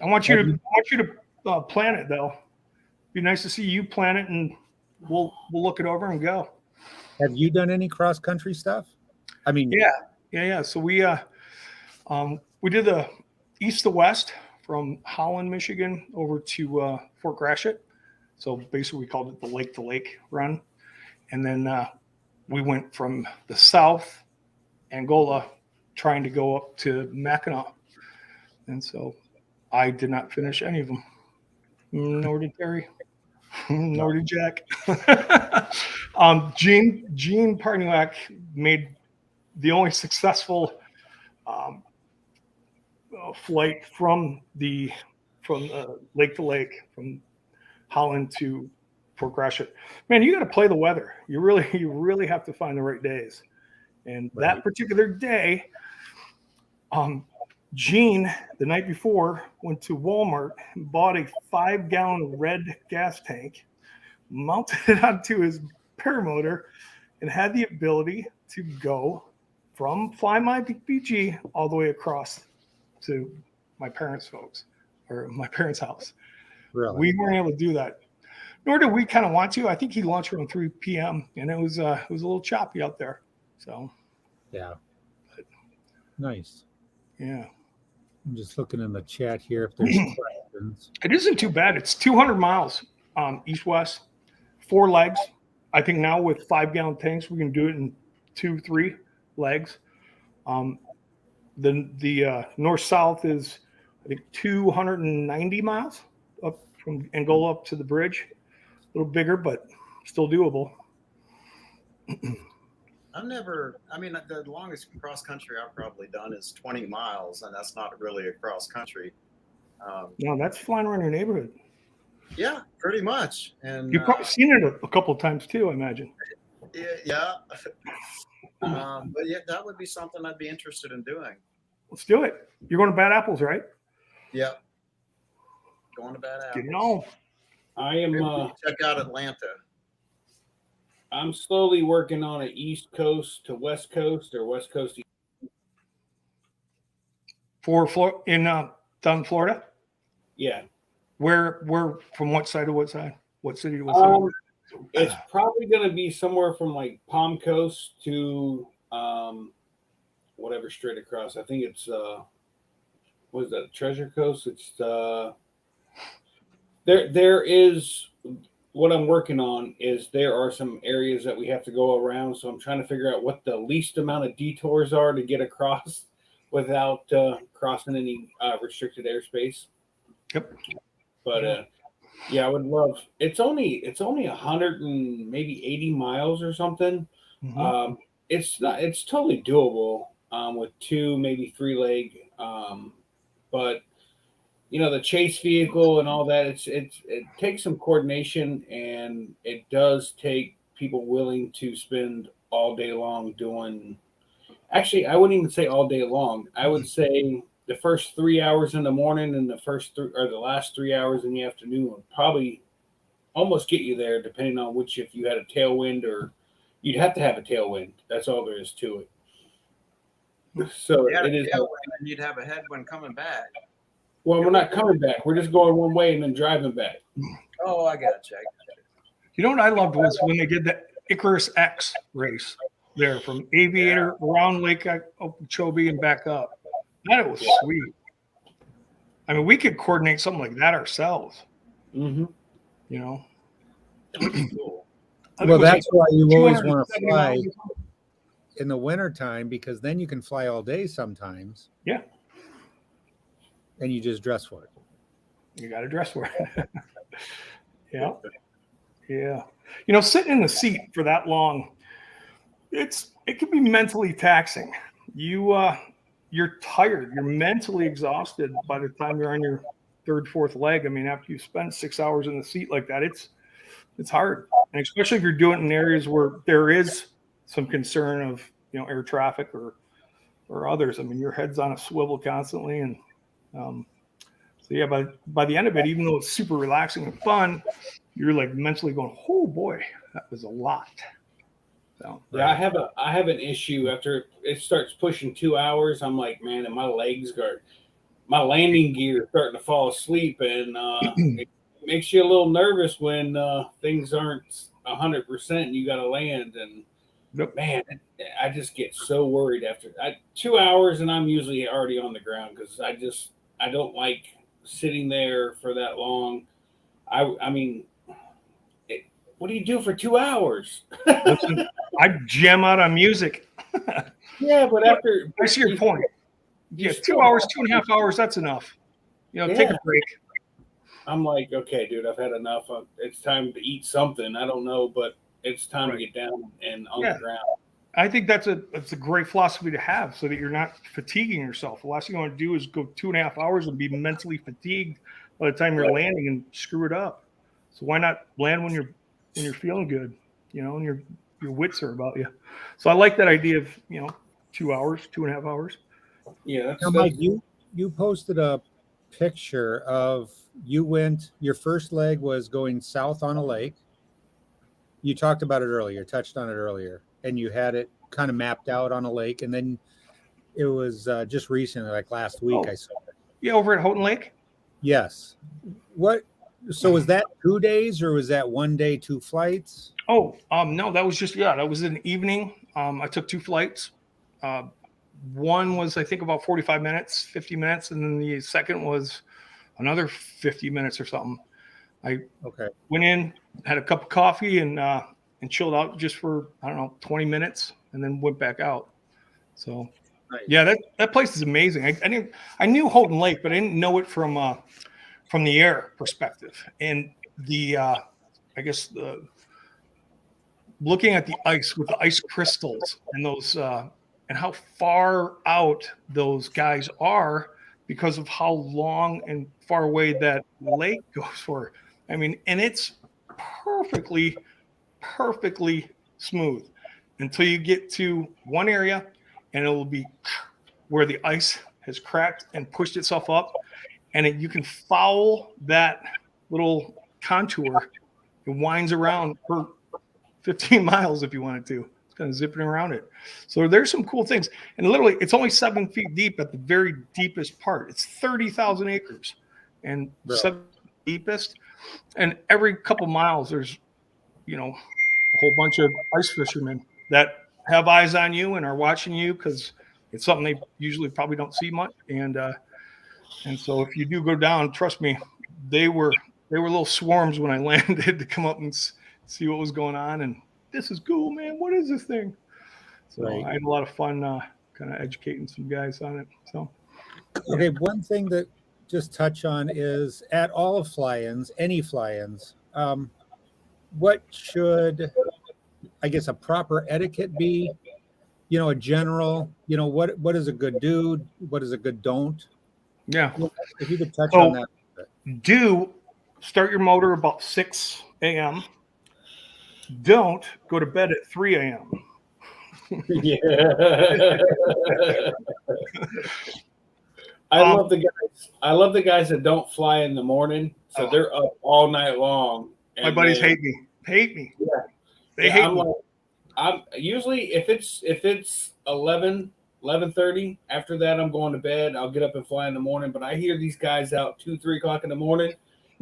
I want you to plan it though. Be nice to see you plan it, and we'll look it over and go. Have you done any cross country stuff? I mean, yeah. So we did the east to west from Holland, Michigan, over to Fort Gratiot. So basically, we called it the lake to lake run, and then we went from the south, Angola, trying to go up to Mackinac, and so I did not finish any of them. Nor did Terry. Nor did Jack. Gene Parniak made the only successful flight from lake to lake, from Holland to Fort Gratiot. Man, you got to play the weather. You really have to find the right days. And that particular day, Gene, the night before, went to Walmart and bought a 5-gallon red gas tank, mounted it onto his paramotor, and had the ability to go from Fly My PPG all the way across to my parents' house. Really? We weren't able to do that, nor did we kind of want to. I think he launched around 3 p.m. and it was a little choppy out there. So, yeah, nice. Yeah. I'm just looking in the chat here if there's questions. It isn't too bad. It's 200 miles east-west, 4 legs. I think now with 5-gallon tanks, we can do it in 2-3 legs. The north-south is, I think, 290 miles up from Angola up to the bridge. A little bigger, but still doable. The longest cross country I've probably done is 20 miles, and that's not really a cross country. No, that's flying around your neighborhood. Yeah, pretty much. And You've probably seen it a couple of times too, I imagine. yeah. But yeah, that would be something I'd be interested in doing. Let's do it. You're going to Bad Apples, right? Yeah. Going to Bad Apples. Getting on. I am. Check out Atlanta. I'm slowly working on an East Coast to West Coast or West Coast to Down in Florida. yeah. Where from what side to what side? What city to what side? It's probably going to be somewhere from like Palm Coast to whatever straight across. I think it's what is that? Treasure Coast. It's there is what I'm working on is there are some areas that we have to go around. So I'm trying to figure out what the least amount of detours are to get across without crossing any restricted airspace. Yep. But yeah, I would love. It's only 100 and maybe 80 miles or something. Mm-hmm. It's not. It's totally doable with 2, maybe 3 leg. But you know the chase vehicle and all that. It takes some coordination, and it does take people willing to spend all day long doing. Actually, I wouldn't even say all day long. I would say the first 3 hours in the morning and the last 3 hours in the afternoon would probably almost get you there, depending on if you had a tailwind or you'd have to have a tailwind. That's all there is to it. So it is. And you'd have a headwind coming back. Well, we're not coming back. We're just going one way and then driving back. Oh, I got you. You know what I loved was when they did the Icarus X race there from Aviator around Lake Okeechobee and back up. That was sweet. I mean, we could coordinate something like that ourselves. Mm-hmm. You know. Cool. Well, that's why you always want to 270 fly miles. in the wintertime, because then you can fly all day sometimes. Yeah. And you just dress for it. You got to dress for it. Yeah. Yeah. You know, sitting in the seat for that long, it can be mentally taxing. You're tired. You're mentally exhausted by the time you're on your 3rd, 4th leg. I mean, after you spend 6 hours in the seat like that, it's hard. And especially if you're doing it in areas where there is some concern of, air traffic or others. I mean, your head's on a swivel constantly. And so yeah, by the end of it, even though it's super relaxing and fun, you're like mentally going, oh boy, that was a lot. So, yeah, I have an issue after it starts pushing 2 hours. I'm like, man, and my landing gear is starting to fall asleep, and it makes you a little nervous when things aren't 100% and you got to land. And man, I just get so worried after 2 hours, and I'm usually already on the ground because I don't like sitting there for that long. I mean. What do you do for 2 hours? Listen, I jam out on music. Yeah, but after I see your point. Yeah, 2 hours, 2.5 hours, that's enough. Take a break. I'm like, okay, dude, I've had enough. It's time to eat something. I don't know, but it's time to get down and on the ground. I think that's a great philosophy to have so that you're not fatiguing yourself. The last thing you want to do is go 2.5 hours and be mentally fatigued by the time you're landing and screw it up. So why not land when you're feeling good, and your wits are about you. So I like that idea of, 2 hours, 2.5 hours. Yeah. Now, Mike, you posted a picture of your first leg was going south on a lake. You talked about it earlier, touched on it earlier, and you had it kind of mapped out on a lake. And then it was just recently, like last week, I saw it. Yeah, over at Houghton Lake? Yes. So was that 2 days or was that 1 day, 2 flights? Oh, no, that was that was an evening. I took 2 flights. One was, I think, about 45 minutes, 50 minutes. And then the second was another 50 minutes or something. Okay. went in, had a cup of coffee, and chilled out just for, I don't know, 20 minutes, and then went back out. So Nice. yeah, that place is amazing. I knew Houghton Lake, but I didn't know it from the air perspective. And the I guess looking at the ice with the ice crystals and those and how far out those guys are because of how long and far away that lake goes for. I mean, and it's perfectly smooth until you get to one area, and it will be where the ice has cracked and pushed itself up, and you can follow that little contour. It winds around for 15 miles if you wanted to. It's kind of zipping around it. So there's some cool things. And literally, it's only 7 feet deep at the very deepest part. It's 30,000 acres and Really? 7 deepest. And every couple miles, there's, a whole bunch of ice fishermen that have eyes on you and are watching you because it's something they usually probably don't see much. And so if you do go down, trust me, they were little swarms when I landed to come up and see what was going on. And this is cool, man. What is this thing? So Right. I had a lot of fun kind of educating some guys on it. So Okay, one thing that just touch on is at all fly-ins, any fly-ins, what should, I guess, a proper etiquette be? A general, what is a good do? What is a good don't? yeah. If you could touch on that. Do start your motor about 6 a.m. Don't go to bed at 3 a.m. Yeah. I love the guys that don't fly in the morning, so they're up all night long. My buddies hate me. Yeah. They hate me. I'm usually if it's 11:30, after that I'm going to bed. I'll get up and fly in the morning, but I hear these guys out 2-3 o'clock in the morning,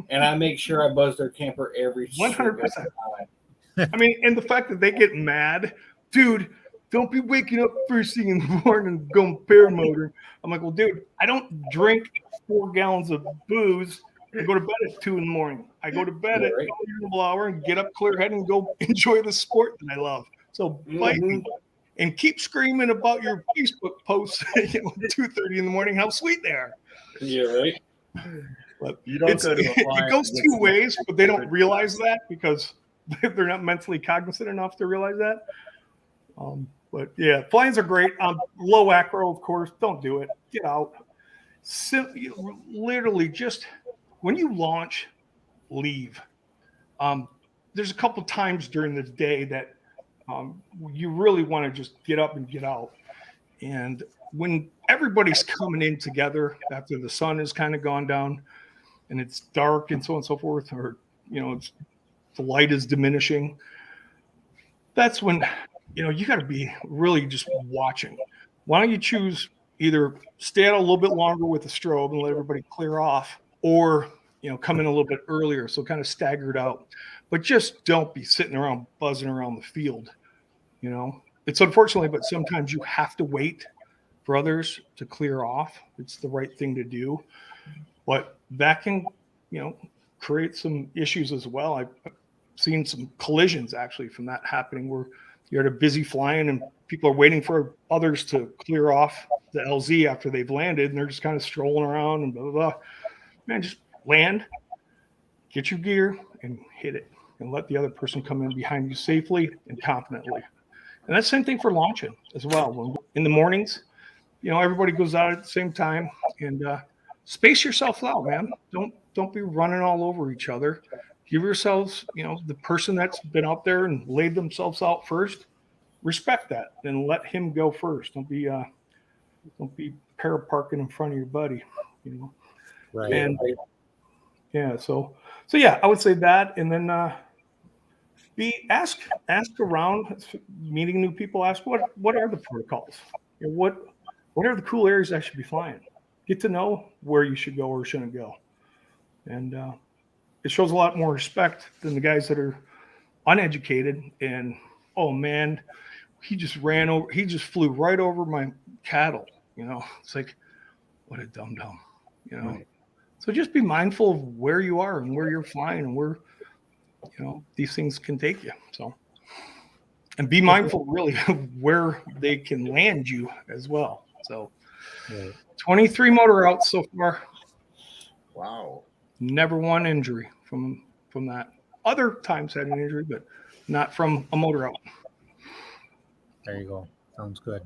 and I make sure I buzz their camper every 100%. time. I mean, and the fact that they get mad, dude, don't be waking up first thing in the morning going paramotoring. I'm like, well, dude, I don't drink 4 gallons of booze and go to bed at 2 in the morning. I go to bed at a reasonable hour and get up clear-headed and go enjoy the sport that I love. So bite me and keep screaming about your Facebook posts at 2:30 in the morning, how sweet they are. Yeah, right. But You don't go to a it goes 2 ways, but they don't realize that because they're not mentally cognizant enough to realize that. But yeah, flyings are great. Low acro, of course. Don't do it. Get out. Literally, just when you launch, leave. There's a couple times during the day that you really want to just get up and get out. And when everybody's coming in together after the sun has kind of gone down and it's dark and so on and so forth, or the light is diminishing, that's when you got to be really just watching. Why don't you choose either stay out a little bit longer with the strobe and let everybody clear off, or come in a little bit earlier, so kind of staggered out. But just don't be sitting around buzzing around the field. It's unfortunately, but sometimes you have to wait for others to clear off. It's the right thing to do, but that can create some issues as well. I've seen some collisions actually from that happening, where you're at a busy flying and people are waiting for others to clear off the LZ after they've landed, and they're just kind of strolling around and blah, blah, blah. Man, just land, get your gear, and hit it, and let the other person come in behind you safely and confidently. And that's the same thing for launching as well. In the mornings, everybody goes out at the same time, and space yourself out, man. Don't be running all over each other. Give yourselves, the person that's been out there and laid themselves out first, respect that, and let him go first. Don't be para-parking in front of your buddy, Right. And yeah, so yeah, I would say that, and then ask around, meeting new people. Ask what are the protocols? What are the cool areas I should be flying? Get to know where you should go or shouldn't go, and it shows a lot more respect than the guys that are uneducated and, oh man, he just flew right over my cattle. It's like, what a dum-dum, Right. So just be mindful of where you are and where you're flying and where, these things can take you. So, and be mindful really of where they can land you as well. So, 23 motor routes so far. Wow. Never one injury from that. Other times had an injury, but not from a motor out. There you go. Sounds good.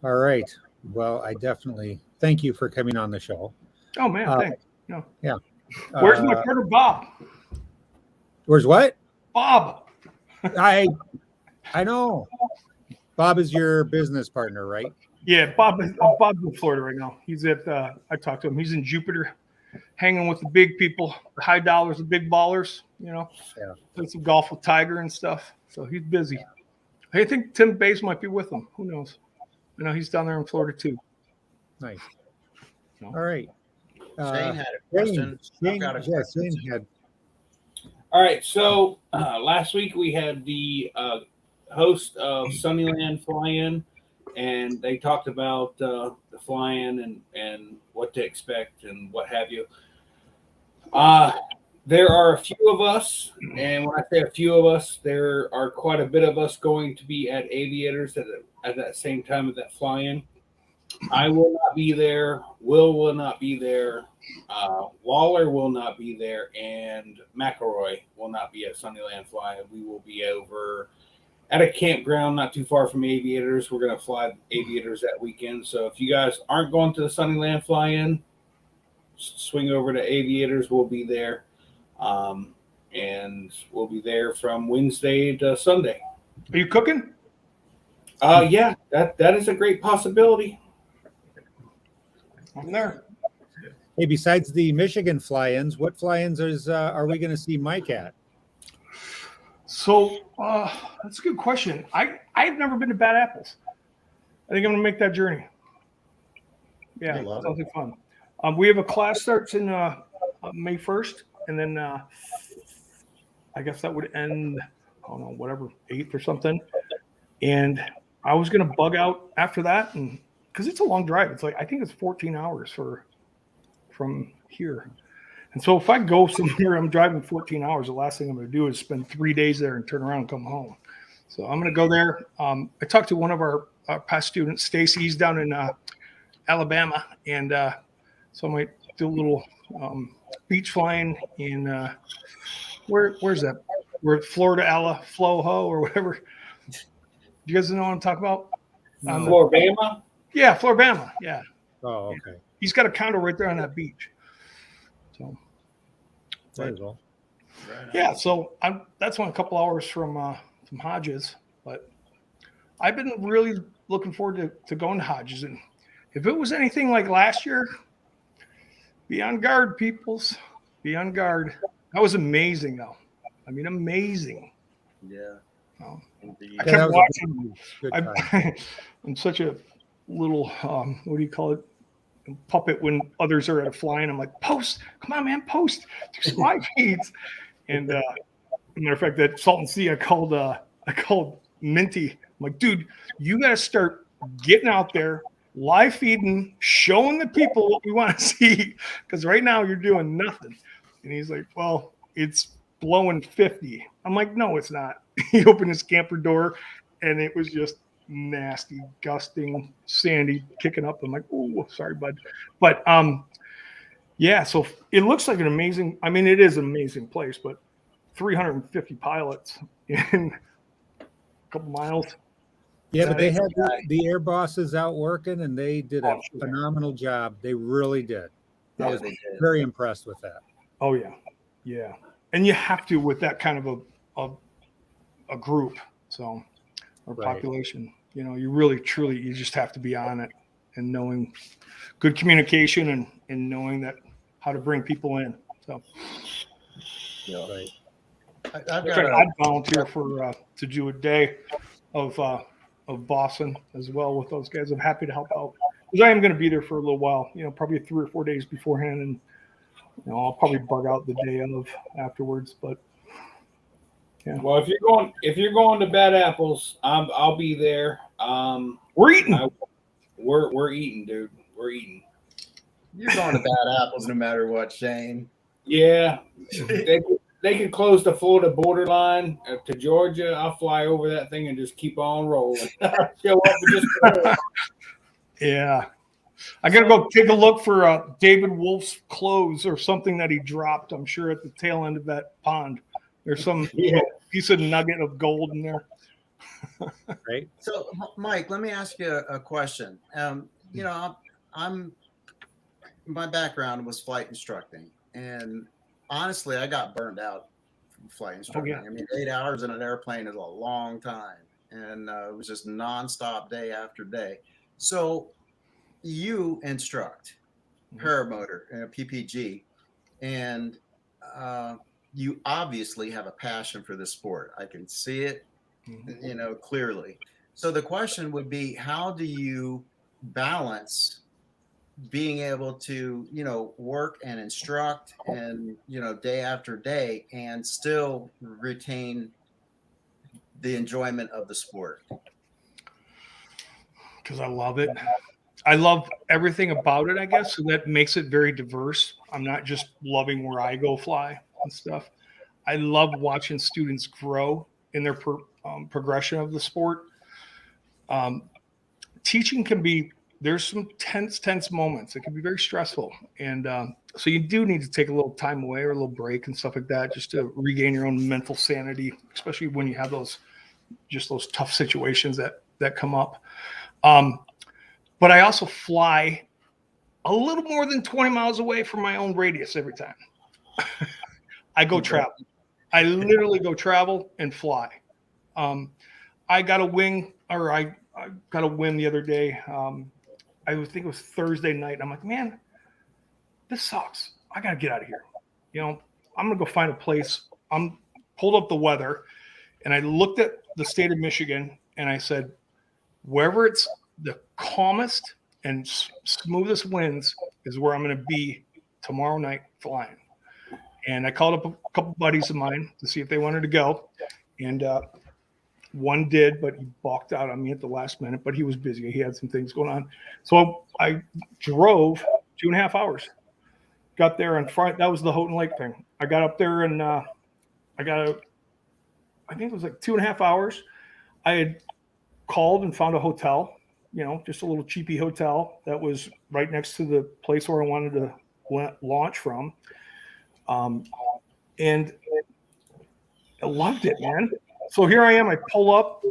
All right. Well, I definitely thank you for coming on the show. Oh man, thanks. No. Yeah. Where's my partner Bob? Where's what? Bob. I know. Bob is your business partner, right? Yeah, Bob's in Florida right now. He's at I talked to him. He's in Jupiter, hanging with the big people, the high dollars, the big ballers, Yeah. Played some golf with Tiger and stuff. So he's busy. I think Tim Bays might be with him. Who knows? I know he's down there in Florida too. Nice. So. All right. Shane had a question. Shane had. All right. So last week we had the host of Sunnyland fly-in, and they talked about the fly-in and what to expect and what have you. There are a few of us, and when I say a few of us, there are quite a bit of us going to be at Aviators at that same time of that fly-in. I will not be there. Will not be there. Waller will not be there, and McElroy will not be at Sunnyland fly-in. We will be over at a campground not too far from Aviators. We're going to fly Aviators that weekend. So if you guys aren't going to the Sunnyland fly-in, swing over to Aviators. We'll be there. And we'll be there from Wednesday to Sunday. Are you cooking? Yeah, that is a great possibility. I'm there. Hey, besides the Michigan fly-ins, what fly-ins are we going to see Mike at? So that's a good question. I've never been to Bad Apples. I think I'm going to make that journey. Yeah, sounds like fun. We have a class starts in May 1st, and then I guess that would end, I don't know, whatever, 8th or something. And I was going to bug out after that, and because it's a long drive. It's like, I think it's 14 hours from here. And so if I go somewhere, I'm driving 14 hours, the last thing I'm going to do is spend 3 days there and turn around and come home. So I'm going to go there. I talked to one of our past students, Stacy. He's down in Alabama, and so I might do a little beach flying in where's that? We're Florida, Floho or whatever. Do you guys know what I'm talking about? Floribama? Yeah, Floribama. Yeah. Oh, okay. He's got a condo right there on that beach. So there you go. Yeah, so that's only a couple hours from Hodges, but I've been really looking forward to going to Hodges. And if it was anything like last year, be on guard, peoples. Be on guard. That was amazing, though. I mean, amazing. Yeah. I kept watching. I'm such a little, what do you call it? Puppet when others are at a flying. I'm like, post. Come on, man, post. Do some live feeds. And as a matter of fact, that Salton Sea, I called Minty. I'm like, dude, you got to start getting out there, live feeding, showing the people what we want to see. Because right now you're doing nothing. And he's like, well, it's blowing 50. I'm like, no, it's not. He opened his camper door, and it was just nasty, gusting, sandy, kicking up. I'm like, oh, sorry, bud. But yeah, so it looks like an amazing, I mean, it is an amazing place, but 350 pilots in a couple miles. Yeah, but they had the air bosses out working, and they did a phenomenal job. They really did. I was very impressed with that. Oh yeah, yeah, and you have to with that kind of a group, so or population. You know, you really truly you just have to be on it and knowing good communication and knowing that how to bring people in. So, Yeah. Right. I'd volunteer for to do a day of Boston as well with those guys. I'm happy to help out because I am going to be there for a little while. You know, probably 3 or 4 days beforehand, and you know, I'll probably bug out the day of afterwards. But yeah. Well, if you're going to Bad Apples, I'll be there. We're eating. We're eating, dude. We're eating. You're going to bad apples no matter what, Shane. Yeah, they can close the Florida borderline to Georgia. I'll fly over that thing and just keep on rolling. Show up and just roll. Yeah. I got to go take a look for David Wolf's clothes or something that he dropped. I'm sure at the tail end of that pond. There's some piece of nugget of gold in there. Right. So, Mike, let me ask you a question. My background was flight instructing, and honestly, I got burned out from flight instructing. yeah. I mean, 8 hours in an airplane is a long time, and it was just nonstop day after day. So, you instruct paramotor and PPG, and you obviously have a passion for the sport. I can see it, clearly. So the question would be, how do you balance being able to, work and instruct and, day after day and still retain the enjoyment of the sport? Because I love it. I love everything about it, I guess. So that makes it very diverse. I'm not just loving where I go fly and stuff. I love watching students grow in their progression of the sport. Teaching can be, there's some tense moments. It can be very stressful. And so you do need to take a little time away or a little break and stuff like that, just to regain your own mental sanity, especially when you have those tough situations that come up. But I also fly a little more than 20 miles away from my own radius every time. I go travel. I literally go travel and fly. I got a wing, or I got a win the other day. I think it was Thursday night. I'm like, man, this sucks. I got to get out of here. I'm going to go find a place. I'm pulled up the weather, and I looked at the state of Michigan, and I said, wherever it's the calmest and smoothest winds is where I'm going to be tomorrow night flying. And I called up a couple buddies of mine to see if they wanted to go. And one did, but he balked out on me at the last minute, but he was busy. He had some things going on. So I drove 2.5 hours, got there on Friday. That was the Houghton Lake thing. I got up there and I think it was like 2.5 hours. I had called and found a hotel, just a little cheapy hotel that was right next to the place where I wanted to launch from. And I loved it, man. So here I am. I pull up,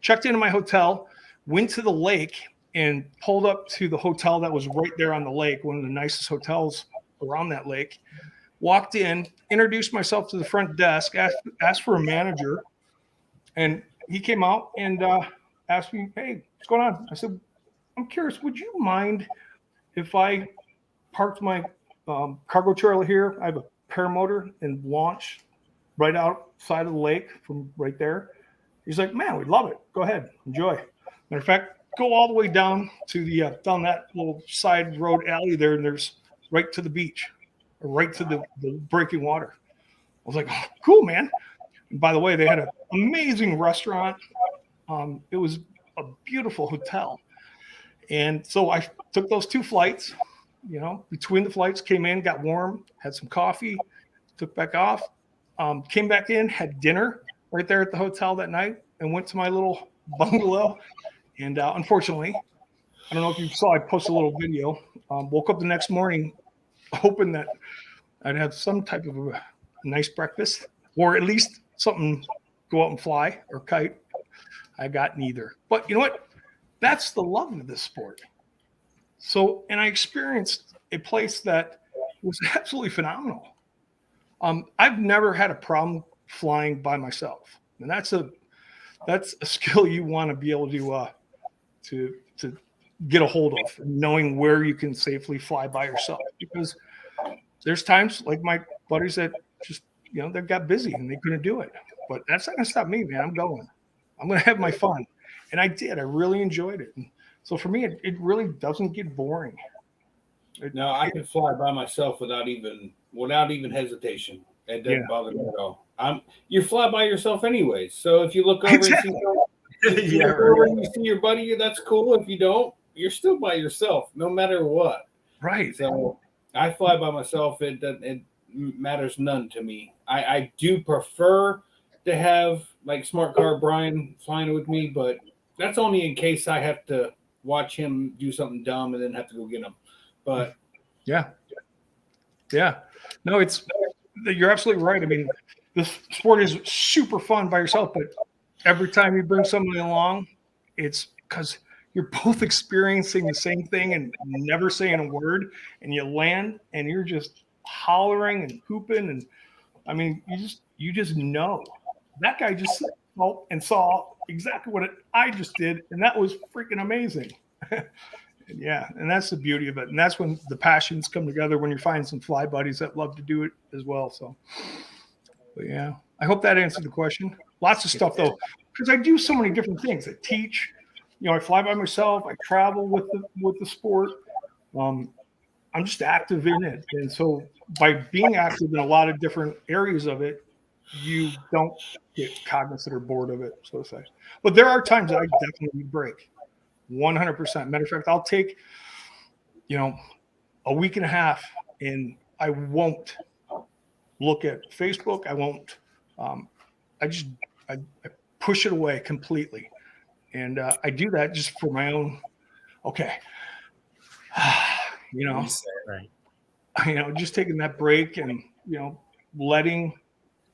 checked into my hotel, went to the lake, and pulled up to the hotel that was right there on the lake, one of the nicest hotels around that lake. Walked in, introduced myself to the front desk, asked for a manager, and he came out and asked me, hey, what's going on? I said, I'm curious, would you mind if I parked my cargo trailer here? I have a paramotor and launch right outside of the lake from right there. He's like, man, we'd love it. Go ahead, enjoy. Matter of fact, go all the way down to the down that little side road alley there, and there's right to the beach, or right to the breaking water. I was like, oh, cool, man. And by the way, they had an amazing restaurant. It was a beautiful hotel. And so I took those 2 flights, between the flights, came in, got warm, had some coffee, took back off, came back in, had dinner right there at the hotel that night, and went to my little bungalow. And unfortunately, I don't know if you saw, I posted a little video, woke up the next morning hoping that I'd have some type of a nice breakfast, or at least something, go out and fly or kite. I got neither. But you know what? That's the love of this sport. So, and I experienced a place that was absolutely phenomenal. I've never had a problem flying by myself, and that's a skill you want to be able to get a hold of, knowing where you can safely fly by yourself. Because there's times like my buddies that just they got busy and they couldn't do it. But that's not gonna stop me, man. I'm going. I'm going to have my fun. And I did. I really enjoyed it. And so for me, it really doesn't get boring. No, I can fly by myself without even hesitation. It doesn't bother me at all. You fly by yourself anyways. So if you look over and see you see your buddy, that's cool. If you don't, you're still by yourself, no matter what. Right. So I fly by myself. It matters none to me. I do prefer to have like Smart Car Brian flying with me, but that's only in case I have to watch him do something dumb and then have to go get him. But Yeah. No, you're absolutely right. I mean, this sport is super fun by yourself, but every time you bring somebody along, it's because you're both experiencing the same thing and never saying a word, and you land and you're just hollering and pooping, and I mean, you just know that guy just felt and saw exactly what I just did, and that was freaking amazing. Yeah, and that's the beauty of it, and that's when the passions come together, when you find some fly buddies that love to do it as well. So, but yeah, I hope that answered the question. Lots of stuff though, because I do so many different things. I teach, I fly by myself. I travel with the sport. I'm just active in it, and so by being active in a lot of different areas of it, you don't get cognizant or bored of it, so to say. But there are times that I definitely break. 100%. Matter of fact, I'll take, a week and a half and I won't look at Facebook. I won't, I push it away completely. And I do that just for my own, okay. Right. Just taking that break and, letting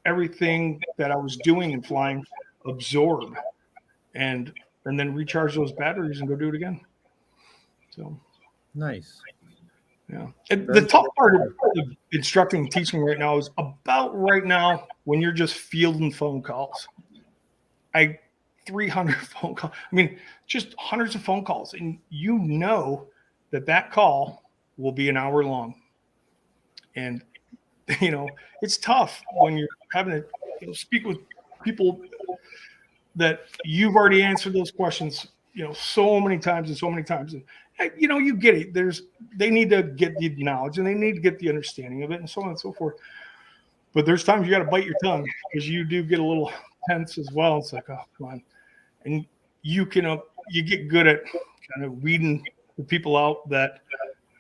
everything that I was doing in flying absorb and then recharge those batteries and go do it again. So Nice. yeah. And the tough part of instructing and teaching right now is about right now when you're just fielding phone calls. 300 phone calls. I mean, just hundreds of phone calls. And that call will be an hour long. And, it's tough when you're having to speak with people that you've already answered those questions, so many times and so many times. And, you get it. They need to get the knowledge and they need to get the understanding of it and so on and so forth. But there's times you got to bite your tongue because you do get a little tense as well. It's like, oh, come on. And you get good at kind of weeding the people out that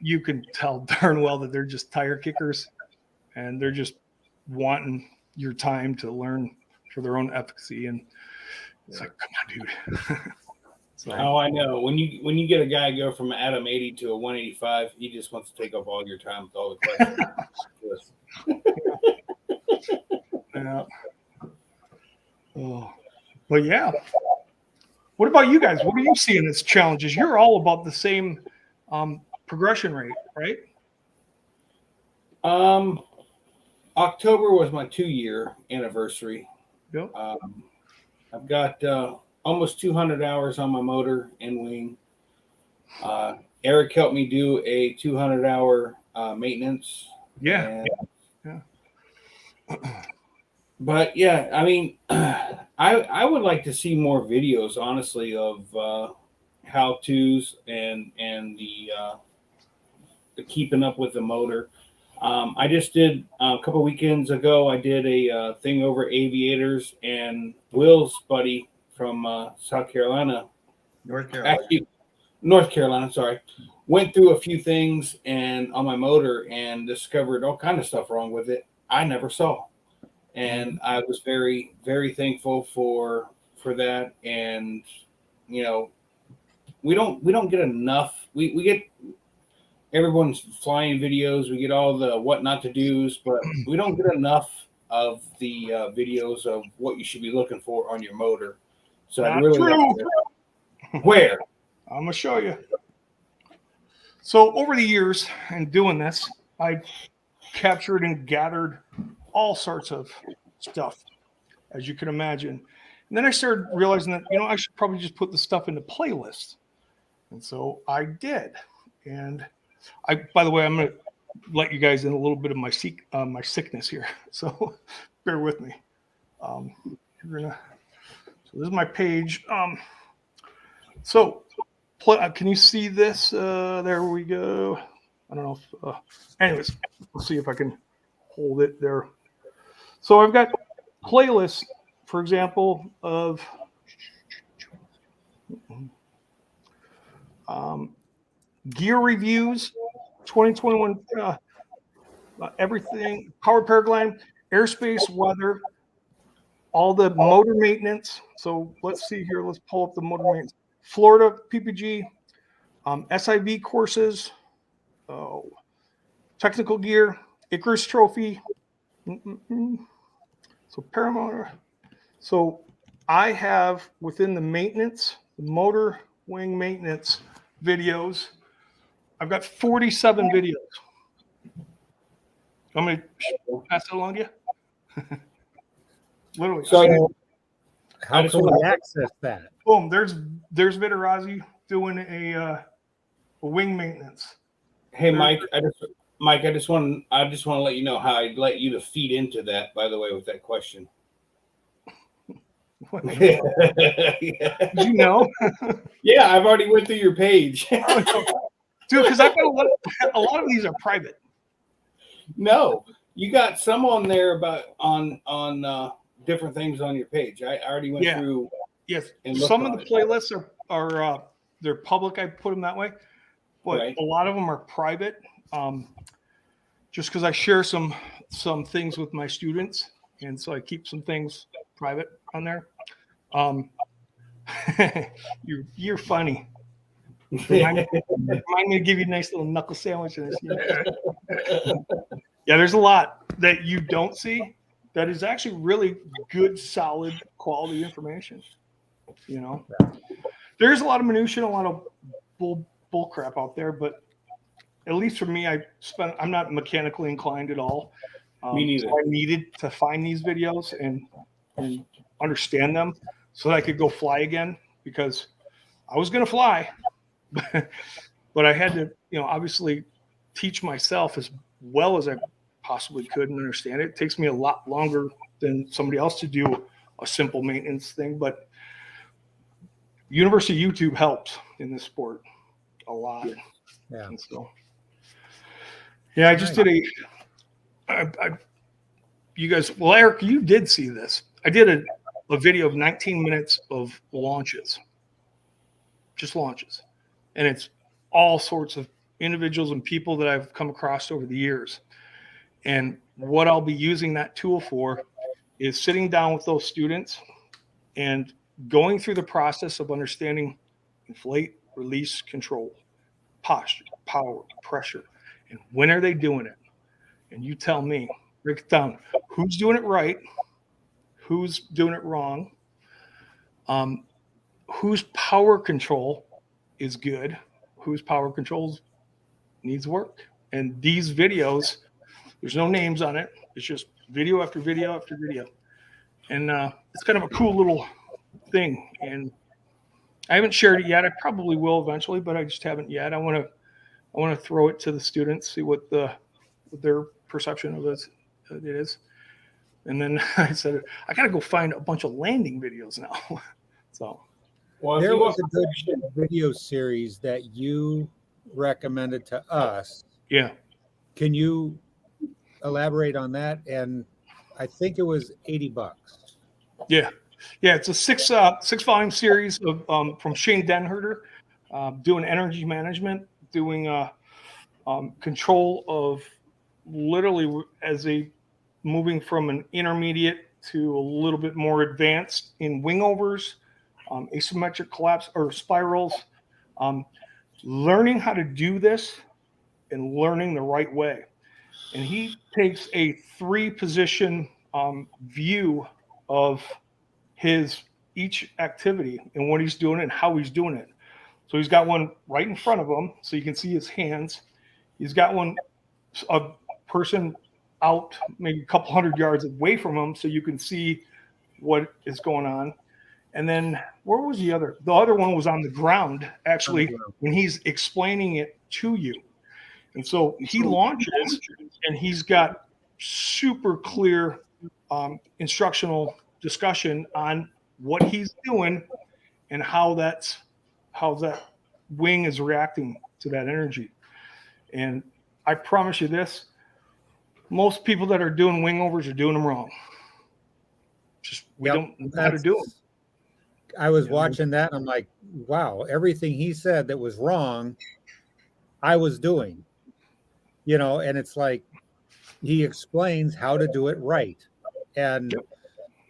you can tell darn well that they're just tire kickers and they're just wanting your time to learn for their own efficacy. And it's like, come on, dude. Oh, I know. When you get a guy go from an Atom 80 to a 185, he just wants to take up all your time with all the questions. Yeah. Oh, but yeah. What about you guys? What are you seeing as challenges? You're all about the same progression rate, right? October was my 2-year anniversary. Yep. I've got almost 200 hours on my motor and wing. Eric helped me do a 200-hour maintenance. Yeah. But yeah, I mean, I would like to see more videos, honestly, of how-tos and the keeping up with the motor. I just did a couple weekends ago. I did a thing over aviators, and Will's buddy from North Carolina. Sorry, went through a few things and on my motor and discovered all kind of stuff wrong with it I never saw, and I was very, very thankful for that. And we don't get enough. We get everyone's flying videos. We get all the what not to do's, but we don't get enough of the videos of what you should be looking for on your motor. So I'd really like to. Where? I'm going to show you. So over the years and doing this, I've captured and gathered all sorts of stuff, as you can imagine. And then I started realizing that, I should probably just put the stuff into playlists. And so I did. And by the way, I'm going to let you guys in a little bit of my sickness here. So bear with me. So this is my page. Can you see this? There we go. I don't know if, anyways, we'll see if I can hold it there. So I've got playlists, for example, of gear reviews 2021, everything, powered paraglide, airspace, weather, all the motor maintenance. So let's see here. Let's pull up the motor maintenance. Florida PPG, SIV courses, technical gear, Icarus Trophy. So paramotor. So I have within the maintenance, the motor wing maintenance videos, I've got 47 videos. I'm going to pass that along to you. Literally. So How can we access that? Boom. There's Vitarazi doing a wing maintenance. hey, Mike, I just want to let you know how I'd let you to feed into that. By the way, with that question. Did you know? Yeah, I've already went through your page. Dude, because I've got a lot of these are private. No, you got some on there about on different things on your page. I already went through. Yes, and some of looked the on it. playlists are they're public. I put them that way, but Right. a lot of them are private. Just because I share some things with my students, and so I keep some things private on there. You're funny. Remind me to give you a nice little knuckle sandwich. Yeah, there's a lot that you don't see that is actually really good, solid quality information. You know, there's a lot of minutia, a lot of bull crap out there, but at least for me, I'm not mechanically inclined at all. Me neither. So I needed to find these videos and understand them so that I could go fly again, because I was going to fly, but I had to, obviously teach myself as well as I possibly could and understand it. It takes me a lot longer than somebody else to do a simple maintenance thing, but University YouTube helps in this sport a lot. Yeah. And so, yeah, I just did you guys, well, Eric, you did see this. I did a video of 19 minutes of launches, just launches. And it's all sorts of individuals and people that I've come across over the years. And what I'll be using that tool for is sitting down with those students and going through the process of understanding inflate, release, control, posture, power, pressure, and when are they doing it? And you tell me, break it down. Who's doing it right? Who's doing it wrong? Whose power control is good? Whose power controls needs work? And these videos, there's no names on it. It's just video after video after video. And it's kind of a cool little thing. And I haven't shared it yet. I probably will eventually, but I just haven't yet. I want to throw it to the students, see what their perception of it is. And then I said, I got to go find a bunch of landing videos now. So Well, there was a good video series that you recommended to us. Yeah. Can you elaborate on that? And I think it was $80. Yeah. Yeah. It's a six volume series of from Shane Denherter, doing energy management, doing control of literally as a moving from an intermediate to a little bit more advanced in wingovers, asymmetric collapse or spirals, learning how to do this and learning the right way. And he takes a 3-position view of each activity and what he's doing and how he's doing it. So he's got one right in front of him so you can see his hands. He's got a person out maybe a couple hundred yards away from him so you can see what is going on. And then where was the other? The other one was on the ground, actually, when he's explaining it to you. And so he launches and he's got super clear instructional discussion on what he's doing and how that wing is reacting to that energy. And I promise you this, most people that are doing wingovers are doing them wrong. Just we don't know how to do them. I was watching that and I'm like, wow, everything he said that was wrong, I was doing. and it's like he explains how to do it right. And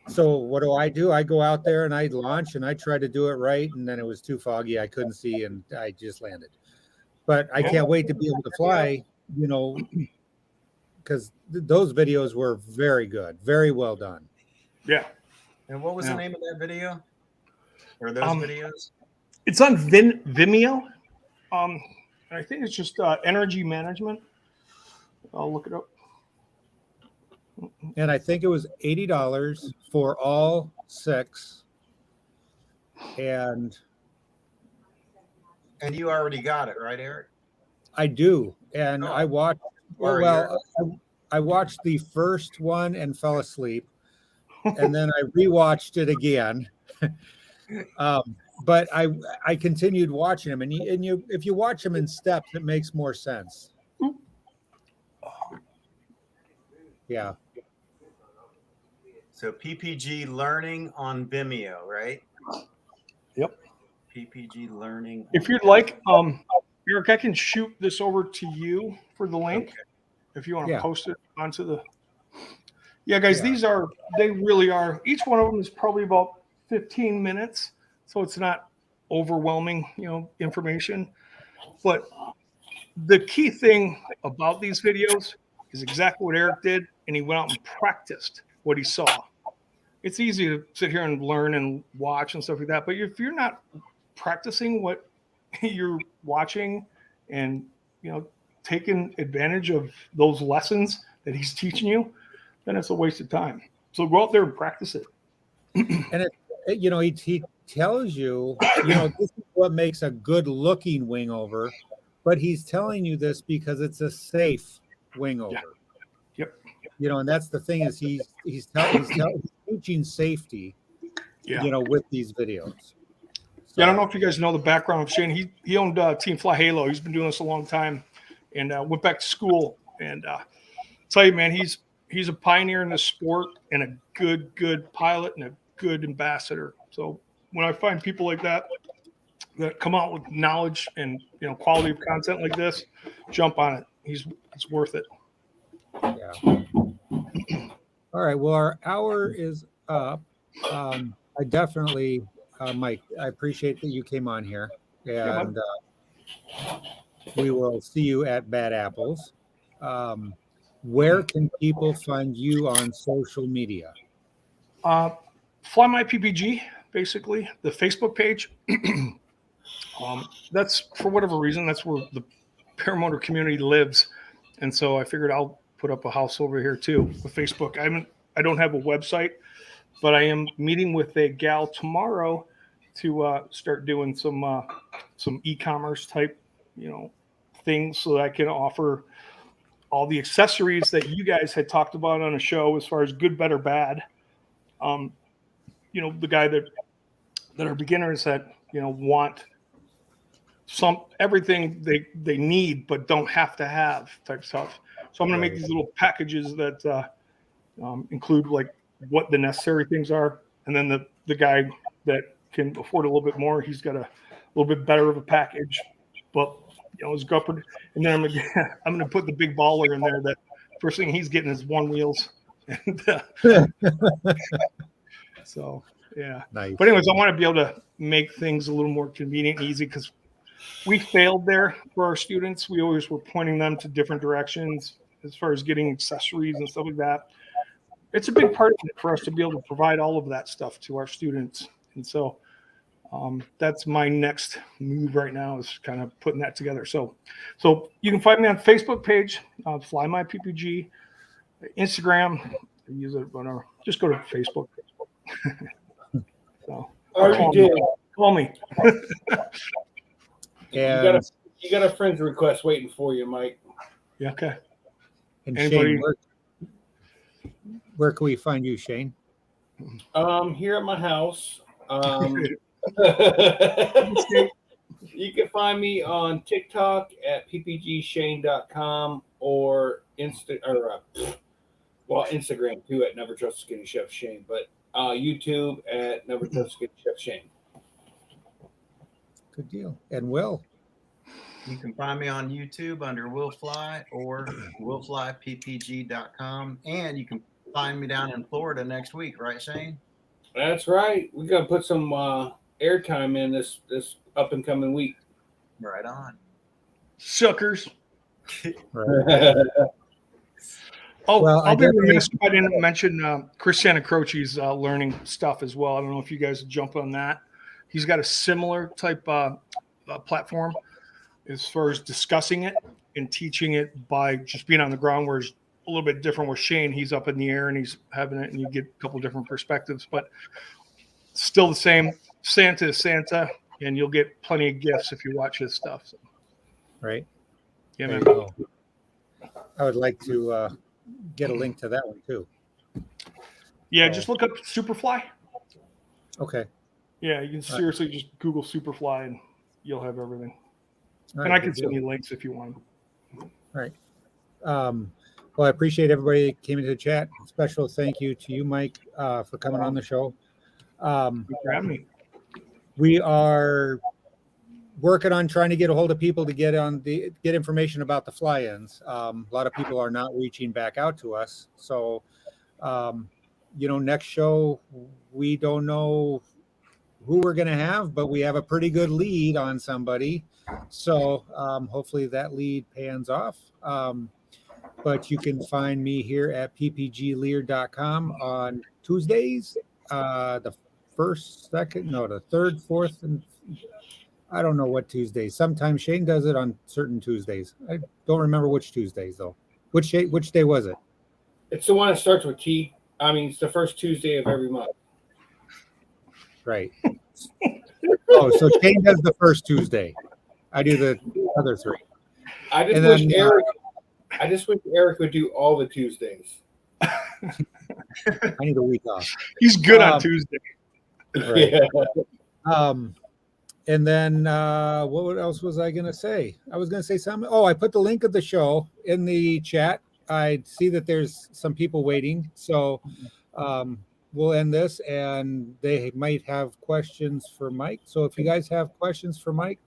so what do? I go out there and I launch and I try to do it right. And then it was too foggy. I couldn't see and I just landed. But I can't wait to be able to fly, because those videos were very good, very well done. Yeah. And what was the name of that video? Or those videos? It's on Vimeo. I think it's just energy management. I'll look it up. And I think it was $80 for all 6. And you already got it, right, Eric? I do. And I watched, I watched the first one and fell asleep. And then I rewatched it again. But I continued watching them. And if you watch them in steps, it makes more sense. Yeah. So PPG Learning on Vimeo, right? Yep. PPG Learning. If you'd like, Eric, I can shoot this over to you for the link. Okay. If you want to post it onto the. Yeah, guys, they really are. Each one of them is probably about 15 minutes. So it's not overwhelming, information. But the key thing about these videos is exactly what Eric did. And he went out and practiced what he saw. It's easy to sit here and learn and watch and stuff like that. But if you're not practicing what you're watching and, taking advantage of those lessons that he's teaching you, then it's a waste of time. So go out there and practice it. And he tells you, this is what makes a good looking wing over, but he's telling you this because it's a safe wing over. Yeah. Yep. And that's the thing is he's teaching safety, with these videos. So, I don't know if you guys know the background of Shane. He owned Team Fly Halo. He's been doing this a long time, and went back to school. And tell you, man, he's a pioneer in this sport and a good pilot and a good ambassador. So when I find people like that come out with knowledge and quality of content like this, jump on it. It's worth it. Yeah. All right. Well, our hour is up. I definitely, Mike, I appreciate that you came on here, and we will see you at Bad Apples. Where can people find you on social media? Fly My PPG, basically, the Facebook page. That's, for whatever reason, that's where the paramotor community lives. And so I figured I'll put up a house over here too with Facebook. I don't have a website, but I am meeting with a gal tomorrow to start doing some e-commerce type, things so that I can offer all the accessories that you guys had talked about on a show as far as good, better, bad. The guy that are beginners that, want everything they need, but don't have to have type stuff. So I'm going to make these little packages that include like what the necessary things are. And then the guy that can afford a little bit more, he's got a little bit better of a package, but it's guppered. And then I'm going to put the big baller in there that first thing he's getting is one wheels. And, so, yeah. Nice. But anyways, I want to be able to make things a little more convenient and easy because we failed there for our students. We always were pointing them to different directions as far as getting accessories and stuff like that. It's a big part of it for us to be able to provide all of that stuff to our students. And so that's my next move right now is kind of putting that together. So you can find me on Facebook page, Fly My PPG, Instagram. Use it whenever. Just go to Facebook. So call me. And you got a friend's request waiting for you, Mike. Yeah. Okay. And Anybody? Shane, where can we find you, Shane? Here at my house. You can find me on TikTok at ppgshane.com or Instagram too at Never Trust a Skinny Chef Shane, but YouTube at Never Trust a Skinny Chef Shane. Good deal. And Will? You can find me on YouTube under Will Fly or willflyppg.com. And you can find me down in Florida next week, right, Shane? That's right. We got to put some airtime in this up and coming week. Right on. Suckers. Right. Oh, Well, I'll be definitely- remiss if I didn't mention Chris Santacroce's learning stuff as well. I don't know if you guys jump on that. He's got a similar type platform as far as discussing it and teaching it by just being on the ground, where it's a little bit different with Shane. He's up in the air and he's having it, and you get a couple different perspectives, but still the same. Santa is Santa, and you'll get plenty of gifts if you watch his stuff. So, Right. yeah, There man. you go. I would like to get a link to that one too. Yeah, just look up Superfly. Okay. Yeah, you can seriously just Google Superfly and you'll have everything. All And right, I can good send deal. you links if you want. All right. Well, I appreciate everybody that came into the chat. Special thank you to you, Mike, for coming on the show. Thanks for having me. We are working on trying to get a hold of people to get information about the fly-ins. A lot of people are not reaching back out to us. So, next show, we don't know who we're going to have, but we have a pretty good lead on somebody. So hopefully that lead pans off. But you can find me here at ppglear.com on Tuesdays, the third, fourth, and I don't know what Tuesdays. Sometimes Shane does it on certain Tuesdays. I don't remember which Tuesdays though. Which day was it? It's the one that starts with T. I mean, it's the first Tuesday of every month. Right. Oh, so Shane does the first Tuesday. I do the other three. I just And wish then, Eric would do all the Tuesdays. I need a week off. He's good on Tuesday. Right. Yeah. And then what else was I going to say? I was going to say something. Oh, I put the link of the show in the chat. I see that there's some people waiting. So we'll end this, and they might have questions for Mike. So if you guys have questions for Mike,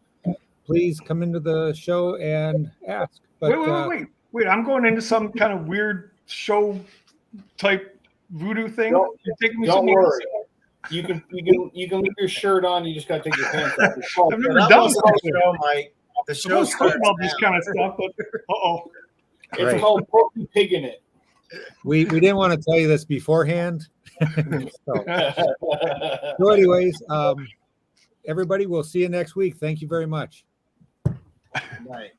please come into the show and ask. But, wait. I'm going into some kind of weird show type voodoo thing. You're taking me Don't somewhere worry. else? You can leave your shirt on. You just got to take your pants off. It's called- I've never That done was this the before. show, Mike. The So show let's talk starts about this now. kind of stuff, but It's Right. called Porky Pig in it. we didn't want to tell you this beforehand. So anyways, everybody, we'll see you next week. Thank you very much. Right.